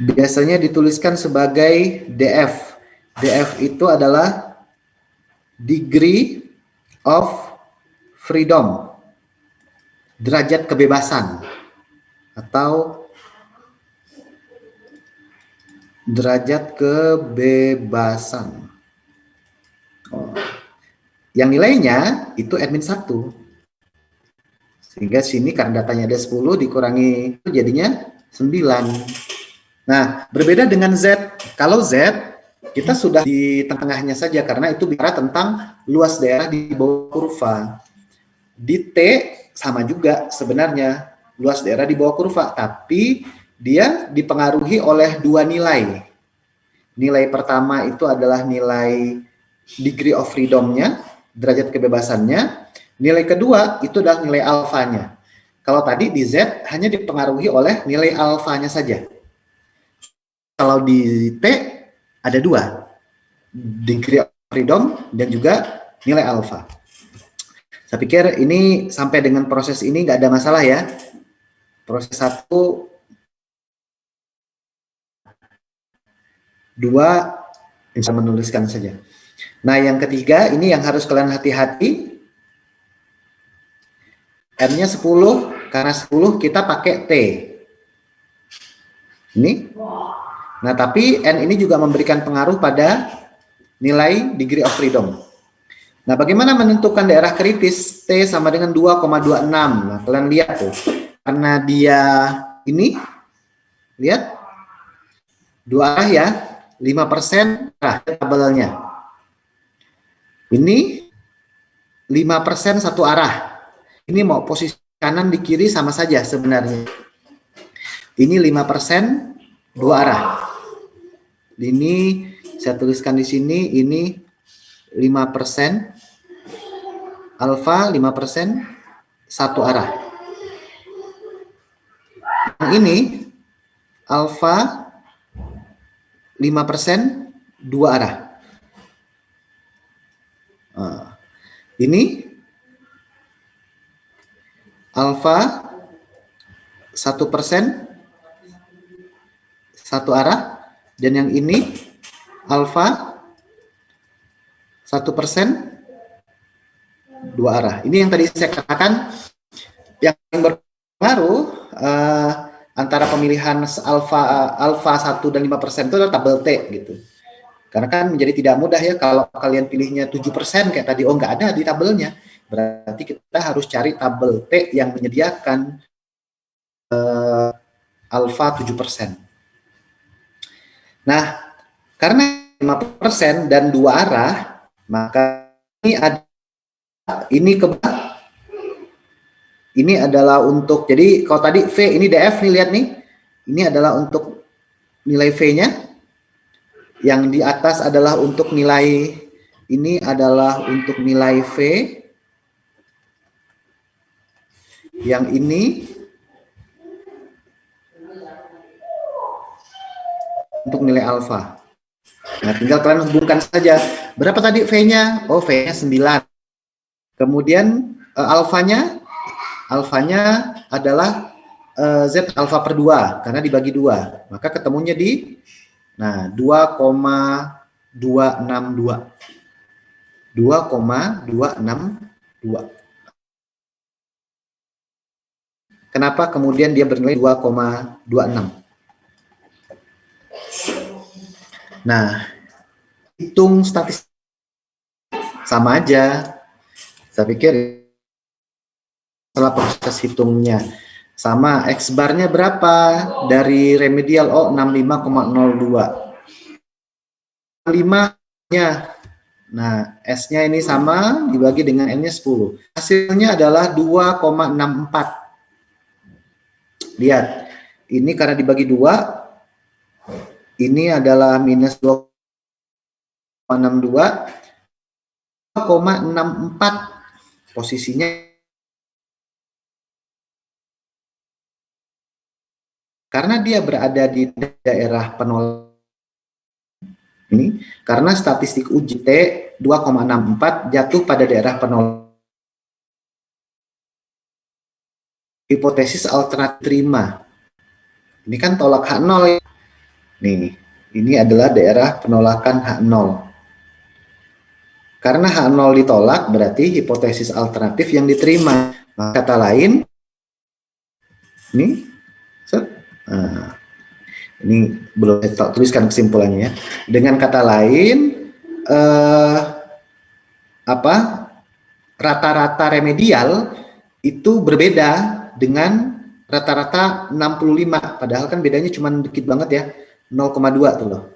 B: biasanya dituliskan sebagai DF. DF itu adalah degree of freedom, derajat kebebasan atau derajat kebebasan. Yang nilainya itu admin 1. Sehingga sini karena datanya ada 10 dikurangi jadinya 9. Nah, berbeda dengan Z. Kalau Z kita sudah di tengahnya saja karena itu bicara tentang luas daerah di bawah kurva. Di T sama juga sebenarnya luas daerah di bawah kurva, tapi dia dipengaruhi oleh dua nilai. Nilai pertama itu adalah nilai degree of freedom-nya, derajat kebebasannya. Nilai kedua itu adalah nilai alfanya. Kalau tadi di Z hanya dipengaruhi oleh nilai alfanya saja. Kalau di T ada dua, degree of freedom dan juga nilai alfa. Saya pikir ini sampai dengan proses ini nggak ada masalah ya. Proses 1, 2, bisa menuliskan saja. Nah, yang ketiga, ini yang harus kalian hati-hati. N-nya 10, karena 10 kita pakai T. Ini. Nah, tapi N ini juga memberikan pengaruh pada nilai degree of freedom. Nah, bagaimana menentukan daerah kritis? T sama dengan 2,26. Nah, kalian lihat tuh. Karena dia ini, lihat, dua arah ya, 5% tabelnya. Ini 5% satu arah. Ini mau posisi kanan di kiri sama saja sebenarnya. Ini 5% dua arah. Ini saya tuliskan di sini, ini 5% alfa, 5% satu arah. Yang ini alfa 5% dua arah. Ini alfa 1% satu arah, dan yang ini alfa 1% dua arah. Ini yang tadi saya katakan yang berpengaruh antara pemilihan alfa 1 dan 5% itu adalah tabel T gitu. Karena kan menjadi tidak mudah ya kalau kalian pilihnya 7% kayak tadi, oh nggak ada di tabelnya. Berarti kita harus cari tabel T yang menyediakan alfa 7%. Nah, karena 5% dan dua arah, maka ini adalah untuk, jadi kalau tadi V ini DF nih, lihat nih, ini adalah untuk nilai V-nya, yang di atas adalah untuk nilai, ini adalah untuk nilai V, yang ini untuk nilai alfa. Nah, tinggal kalian hubungkan saja. Berapa tadi V-nya? Oh, V-nya 9. Kemudian alfanya adalah Z alfa per 2, karena dibagi 2. Maka ketemunya di 2,262. 2,262. Kenapa kemudian dia bernilai 2,26? Nah, hitung statistik sama aja. Saya pikir setelah proses hitungnya sama, X barnya berapa dari remedial? Oh, 65,02. 5-nya. Nah, S-nya ini sama dibagi dengan N-nya 10. Hasilnya adalah 2,64. Lihat, ini karena dibagi 2, ini adalah minus 2,62, 2,64 posisinya. Karena dia berada di daerah penolakan ini, karena statistik uji T 2,64 jatuh pada daerah penolakan. Hipotesis alternatif terima. Ini kan tolak H0. Nih, ini adalah daerah penolakan H0. Karena H0 ditolak, berarti hipotesis alternatif yang diterima. Maka kata lain, ini, ini belum saya tuliskan kesimpulannya ya. Dengan kata lain, rata-rata remedial itu berbeda dengan rata-rata 65. Padahal kan bedanya cuma dikit banget ya. 0,2 tuh loh.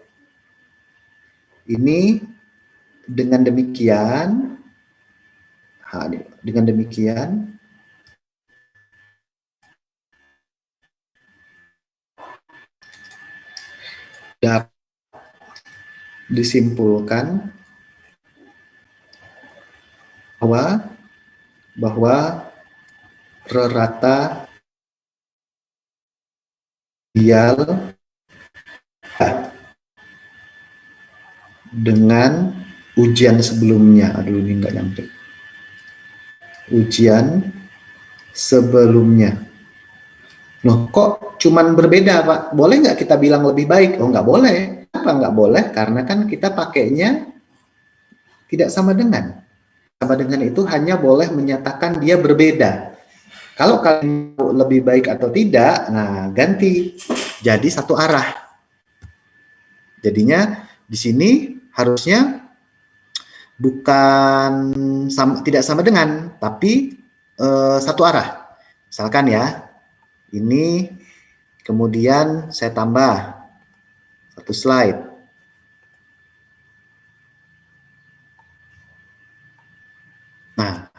B: Ini dengan demikian, dapat disimpulkan bahwa rata ideal dengan ujian sebelumnya. Aduh, ini nggak nyampe. Ujian sebelumnya. Loh, kok cuman berbeda, Pak? Boleh nggak kita bilang lebih baik? Oh, nggak boleh. Kenapa nggak boleh? Karena kan kita pakainya Tidak sama dengan. Sama dengan itu hanya boleh menyatakan dia berbeda. Kalau kalian lebih baik atau tidak, nah ganti jadi satu arah. Jadinya di sini harusnya bukan tidak sama dengan, tapi satu arah. Misalkan ya, ini kemudian saya tambah satu slide. Nah,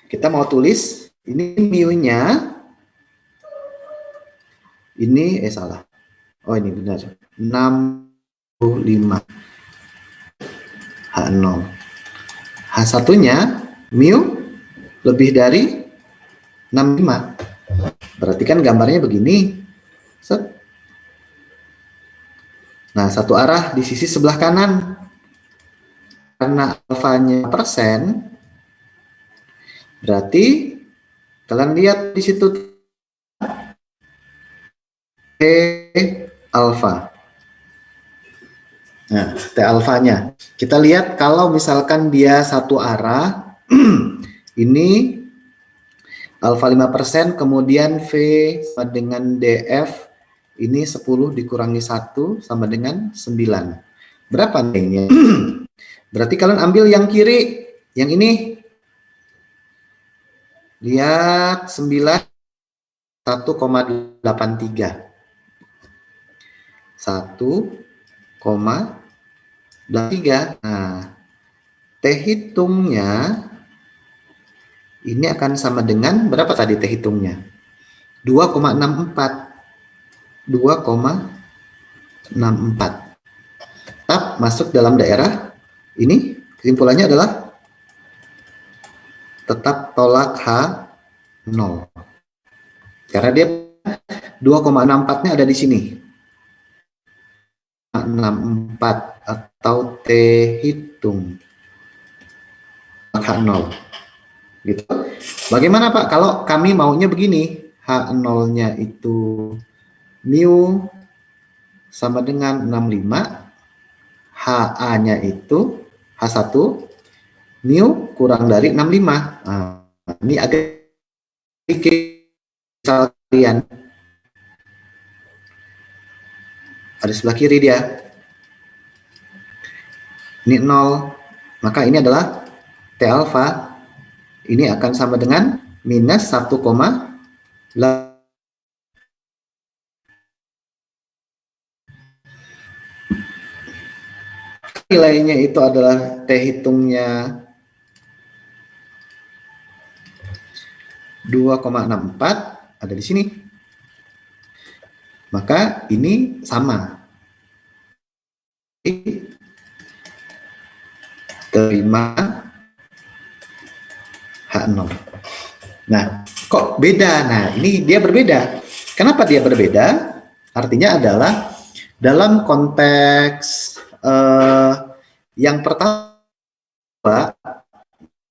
B: kita mau tulis ini mu-nya. Ini salah. Oh, ini benar. 65 H0. H1-nya mu lebih dari 65. Berarti kan gambarnya begini. Set. Nah, satu arah di sisi sebelah kanan. Karena alfanya persen, berarti kalian lihat di situ T alfa. Nah, T alfanya. Kita lihat kalau misalkan dia satu arah, ini alfa 5%, kemudian V sama dengan DF, ini 10 dikurangi 1 sama dengan 9. Berapa nih? Berarti kalian ambil yang kiri, yang ini. Lihat 9, 1,83. 1,83. Nah, T hitungnya ini akan sama dengan berapa tadi T hitungnya? 2,64. 2,64. Tetap masuk dalam daerah ini. Kesimpulannya adalah tetap tolak H0. Karena dia 2,64-nya ada di sini. 64 atau T hitung H0 gitu. Bagaimana Pak kalau kami maunya begini, H0-nya itu mu sama dengan 65, HA-nya itu H1 mu kurang dari 65. Nah, ini agak kalian ada sebelah kiri dia. Ini 0. Maka ini adalah T alfa. Ini akan sama dengan minus 1,8. Nilainya itu adalah T hitungnya 2,64 ada di sini. Maka ini sama. Terima H0. Nah, kok beda? Nah, ini dia berbeda. Kenapa dia berbeda? Artinya adalah dalam konteks yang pertama,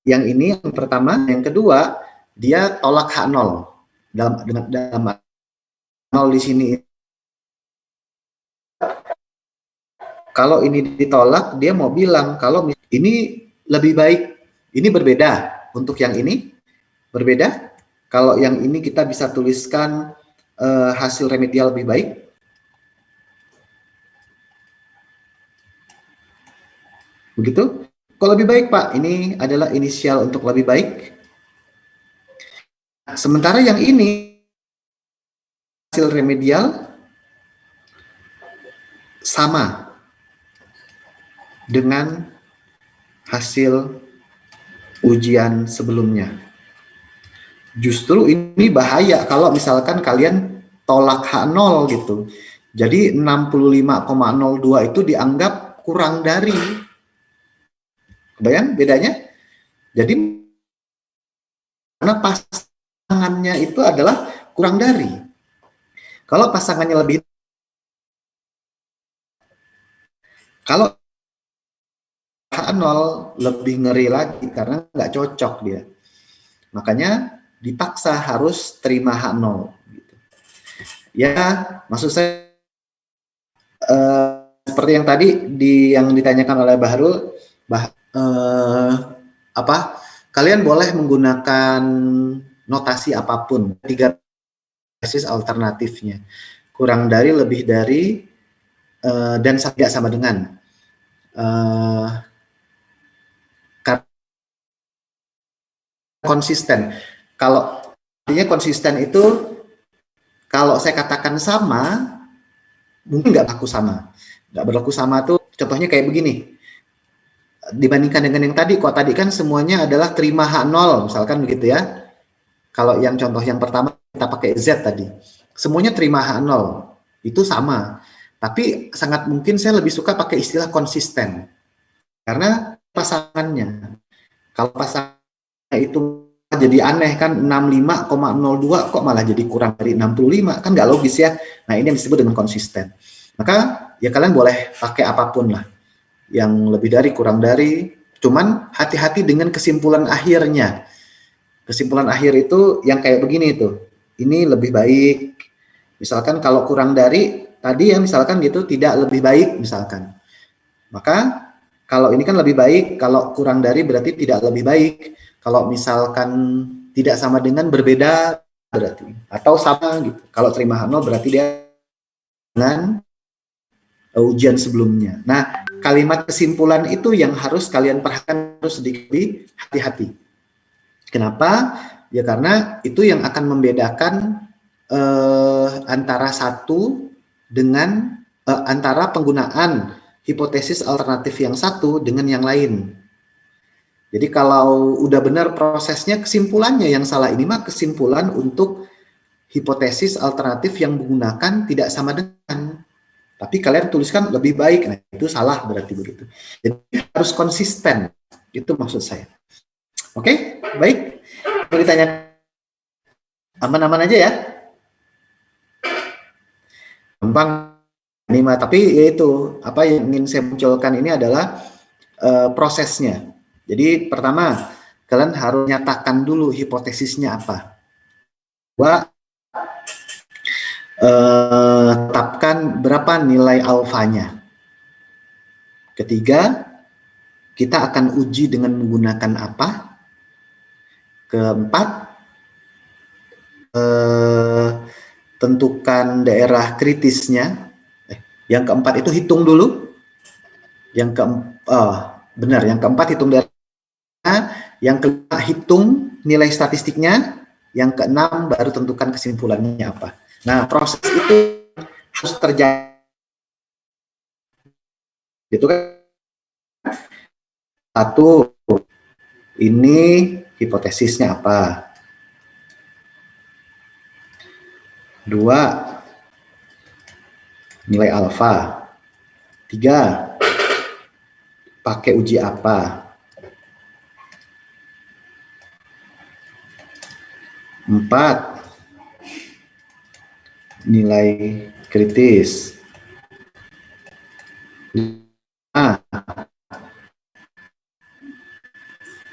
B: yang ini yang pertama, yang kedua, dia tolak H0. Dalam 0 di sini. Kalau ini ditolak, dia mau bilang kalau ini lebih baik, ini berbeda. Untuk yang ini berbeda. Kalau yang ini kita bisa tuliskan hasil remedial lebih baik. Begitu? Kalau lebih baik Pak, ini adalah inisial untuk lebih baik. Sementara yang ini hasil remedial sama dengan hasil ujian sebelumnya. Justru ini bahaya kalau misalkan kalian tolak H0 gitu. Jadi 65,02 itu dianggap kurang dari. Kebayang bedanya? Jadi karena pasangannya itu adalah kurang dari. Kalau pasangannya lebih, kalau H0 lebih ngeri lagi karena nggak cocok dia. Makanya dipaksa harus terima H0. Gitu. Ya, maksud saya seperti yang tadi yang ditanyakan oleh Bahrul, eh, apa? Kalian boleh menggunakan notasi apapun. 3 basis alternatifnya. Kurang dari, lebih dari, dan tidak sama dengan. Konsisten. Kalau artinya konsisten itu, kalau saya katakan sama, mungkin nggak berlaku sama. Nggak berlaku sama tuh, contohnya kayak begini. Dibandingkan dengan yang tadi, kok tadi kan semuanya adalah terima H0, misalkan begitu ya. Kalau yang contoh yang pertama kita pakai Z tadi, semuanya terima H0, itu sama. Tapi sangat mungkin saya lebih suka pakai istilah konsisten. Karena pasangannya, kalau pasangannya itu jadi aneh kan, 65,02 kok malah jadi kurang dari 65, kan nggak logis ya. Nah ini yang disebut dengan konsisten. Maka ya kalian boleh pakai apapun lah, yang lebih dari, kurang dari, cuman hati-hati dengan kesimpulan akhirnya. Kesimpulan akhir itu yang kayak begini itu, ini lebih baik. Misalkan kalau kurang dari, tadi ya misalkan gitu, tidak lebih baik misalkan. Maka kalau ini kan lebih baik, kalau kurang dari berarti tidak lebih baik. Kalau misalkan tidak sama dengan, berbeda berarti, atau sama gitu. Kalau terima H0 berarti dia dengan ujian sebelumnya. Nah, kalimat kesimpulan itu yang harus kalian perhatikan, harus sedikit hati-hati. Kenapa? Ya karena itu yang akan membedakan antara satu dengan antara penggunaan hipotesis alternatif yang satu dengan yang lain. Jadi kalau udah benar prosesnya, kesimpulannya yang salah, ini mah kesimpulan untuk hipotesis alternatif yang menggunakan tidak sama dengan. Tapi kalian tuliskan lebih baik, nah itu salah berarti begitu. Jadi harus konsisten, itu maksud saya. Oke, baik. Mau ditanya aman-aman aja ya. Gampang ini mah, tapi yaitu apa yang ingin saya munculkan ini adalah prosesnya. Jadi pertama, kalian harus nyatakan dulu hipotesisnya apa. Dua, tetapkan berapa nilai alfanya. Ketiga, kita akan uji dengan menggunakan apa. Keempat, tentukan daerah kritisnya. Yang keempat itu hitung dulu. Yang keempat hitung daerah. Yang kelima hitung nilai statistiknya. Yang keenam baru tentukan kesimpulannya apa. Nah, proses itu harus terjadi. Itu kan satu, ini hipotesisnya apa. Dua, nilai alfa. Tiga, pakai uji apa. Empat, nilai kritis. Lima,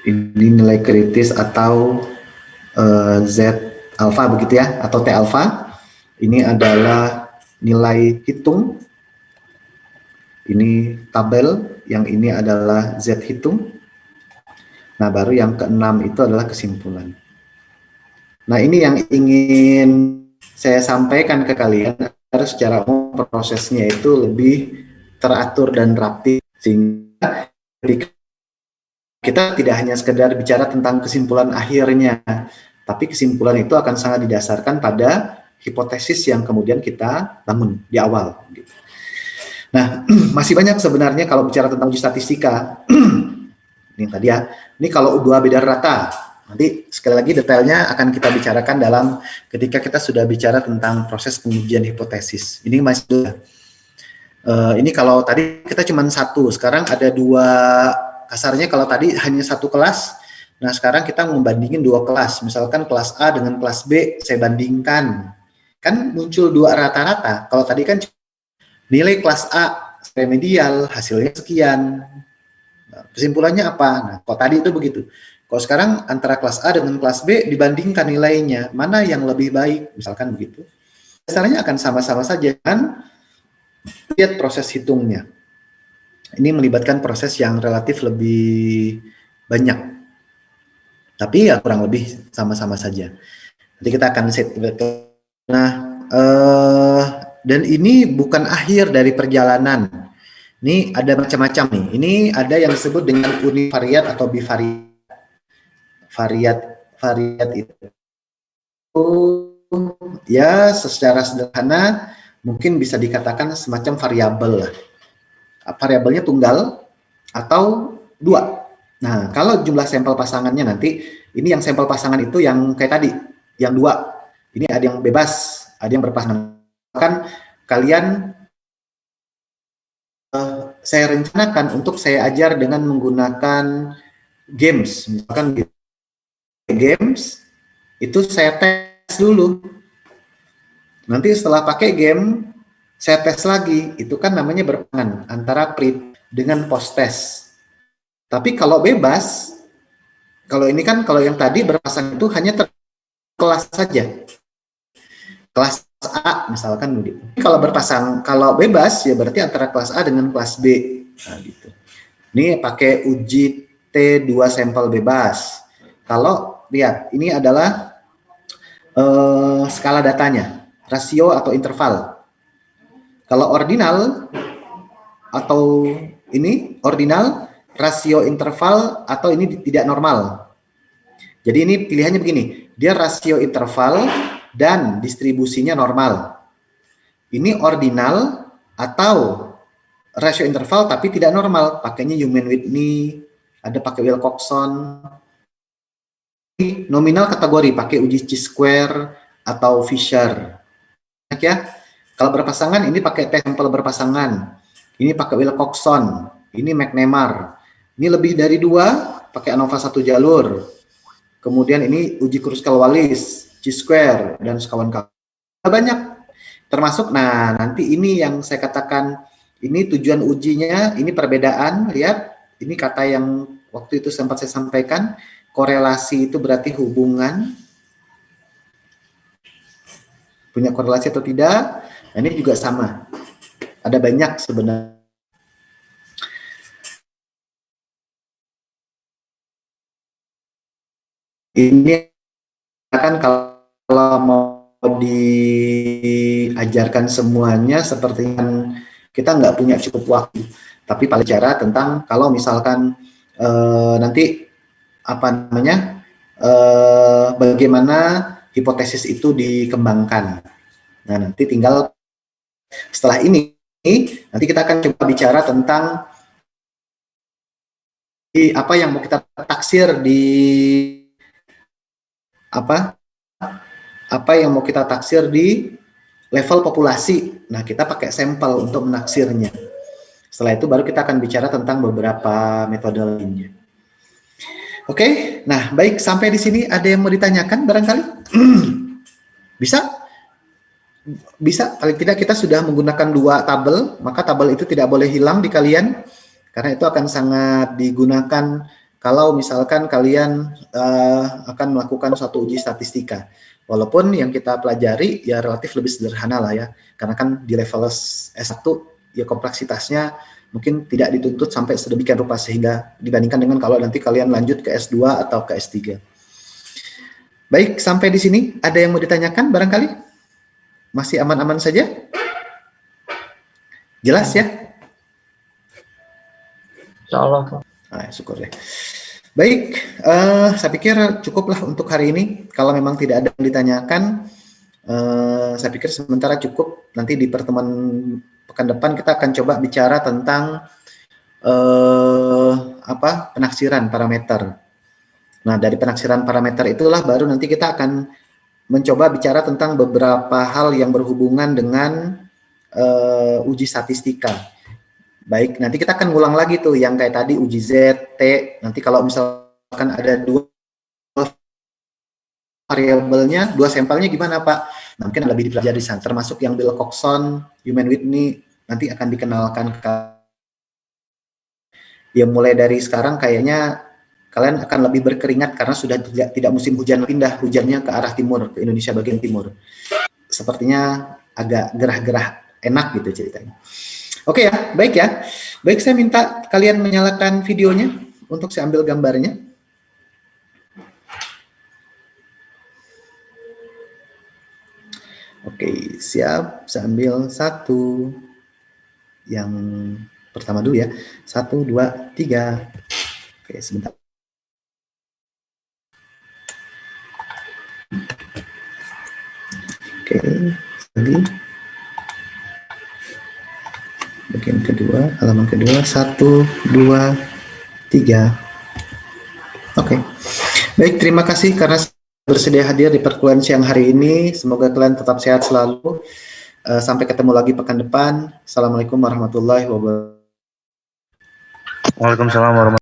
B: ini nilai kritis atau Z alfa begitu ya, atau T alfa. Ini adalah nilai hitung. Ini tabel, yang ini adalah Z hitung. Nah, baru yang keenam itu adalah kesimpulan. Nah, ini yang ingin saya sampaikan ke kalian, agar secara umum prosesnya itu lebih teratur dan rapi, sehingga kita tidak hanya sekedar bicara tentang kesimpulan akhirnya, tapi kesimpulan itu akan sangat didasarkan pada hipotesis yang kemudian kita bangun di awal. Nah, masih banyak sebenarnya kalau bicara tentang uji statistika. Ini tadi ya, ini kalau U2 beda rata. Nanti sekali lagi detailnya akan kita bicarakan dalam ketika kita sudah bicara tentang proses pengujian hipotesis. Ini masih ini kalau tadi kita cuma satu, sekarang ada dua. Kasarnya kalau tadi hanya satu kelas, nah sekarang kita membandingin dua kelas. Misalkan kelas A dengan kelas B, saya bandingkan. Kan muncul dua rata-rata. Kalau tadi kan nilai kelas A remedial, hasilnya sekian. Nah, kesimpulannya apa? Nah, kalau tadi itu begitu. Kalau sekarang antara kelas A dengan kelas B dibandingkan nilainya, mana yang lebih baik, misalkan begitu. Dasarnya akan sama-sama saja, kan? Lihat proses hitungnya. Ini melibatkan proses yang relatif lebih banyak, tapi ya kurang lebih sama-sama saja. Nanti kita akan set. Nah, dan ini bukan akhir dari perjalanan. Ini ada macam-macam nih. Ini ada yang disebut dengan univariat atau bivariat. Variat itu ya secara sederhana mungkin bisa dikatakan semacam variabel lah. Variabelnya tunggal atau dua. Nah, kalau jumlah sampel pasangannya nanti, ini yang sampel pasangan itu yang kayak tadi, yang dua. Ini ada yang bebas, ada yang berpasangan. Kan kalian saya rencanakan untuk saya ajar dengan menggunakan games, misalkan games itu saya tes dulu. Nanti setelah pakai game, saya tes lagi. Itu kan namanya berpasangan antara pre dengan post test. Tapi kalau bebas, kalau ini kan kalau yang tadi berpasangan itu hanya kelas saja. Kelas A misalkan begitu. Kalau berpasang, kalau bebas ya berarti antara kelas A dengan kelas B. Nah, gitu. Ini pakai uji T2 sampel bebas. Kalau lihat, ini adalah skala datanya, rasio atau interval. Kalau ordinal atau ini ordinal, rasio interval atau ini tidak normal. Jadi ini pilihannya begini, dia rasio interval dan distribusinya normal. Ini ordinal atau rasio interval tapi tidak normal, pakainya Human-Whitney, ada pakai Wilcoxon. Nominal kategori pakai uji chi-square atau Fisher. Ya, kalau berpasangan ini pakai tes sampel berpasangan. Ini pakai Wilcoxon, ini McNemar. Ini lebih dari 2 pakai ANOVA 1 jalur. Kemudian ini uji Kruskal-Wallis, chi-square dan kawan-kawan. Banyak. Termasuk nah nanti ini yang saya katakan ini tujuan ujinya, ini perbedaan, lihat. Ini kata yang waktu itu sempat saya sampaikan. Korelasi itu berarti hubungan, punya korelasi atau tidak. Nah, ini juga sama, ada banyak sebenarnya. Ini kan kalau mau diajarkan semuanya seperti yang kita nggak punya cukup waktu, tapi paling cara tentang kalau misalkan nanti apa namanya bagaimana hipotesis itu dikembangkan. Nah nanti tinggal setelah ini nanti kita akan coba bicara tentang apa yang mau kita taksir di apa yang mau kita taksir di level populasi. Nah kita pakai sampel untuk menaksirnya. Setelah itu baru kita akan bicara tentang beberapa metode lainnya. Oke, nah baik, sampai di sini ada yang mau ditanyakan barangkali? Bisa? Bisa, paling tidak kita sudah menggunakan 2 tabel, maka tabel itu tidak boleh hilang di kalian, karena itu akan sangat digunakan kalau misalkan kalian akan melakukan suatu uji statistika. Walaupun yang kita pelajari ya relatif lebih sederhana lah ya, karena kan di level S1 ya kompleksitasnya mungkin tidak dituntut sampai sedemikian rupa sehingga dibandingkan dengan kalau nanti kalian lanjut ke S2 atau ke S3. Baik, sampai di sini ada yang mau ditanyakan barangkali? Masih aman-aman saja? Jelas ya?
A: Insya Allah.
B: Nah, syukur deh. Baik, saya pikir cukuplah untuk hari ini. Kalau memang tidak ada yang ditanyakan, saya pikir sementara cukup. Nanti di pertemuan pekan depan kita akan coba bicara tentang penaksiran parameter. Nah, dari penaksiran parameter itulah baru nanti kita akan mencoba bicara tentang beberapa hal yang berhubungan dengan uji statistika. Baik, nanti kita akan ngulang lagi tuh yang kayak tadi uji Z, T. Nanti kalau misalkan ada 2 variabelnya, 2 sampelnya gimana Pak? Nah, mungkin lebih dipelajari di sana, termasuk yang Wilcoxon, Human-Whitney, nanti akan dikenalkan ke ya mulai dari sekarang kayaknya kalian akan lebih berkeringat karena sudah tidak musim hujan, pindah hujannya ke arah timur, ke Indonesia bagian timur. Sepertinya agak gerah-gerah enak gitu ceritanya. Oke ya, baik ya. Baik, saya minta kalian menyalakan videonya untuk saya ambil gambarnya. Oke, siap. Saya ambil satu. Yang pertama dulu ya. 1, 2, 3. Oke, sebentar. Oke, lagi. Bagian kedua, halaman kedua, 1, 2, 3. Oke. Baik, terima kasih karena bersedia hadir di perkuliahan siang hari ini. Semoga kalian tetap sehat selalu. Sampai ketemu lagi pekan depan. Assalamualaikum warahmatullahi wabarakatuh.
D: Waalaikumsalam warahmatullahi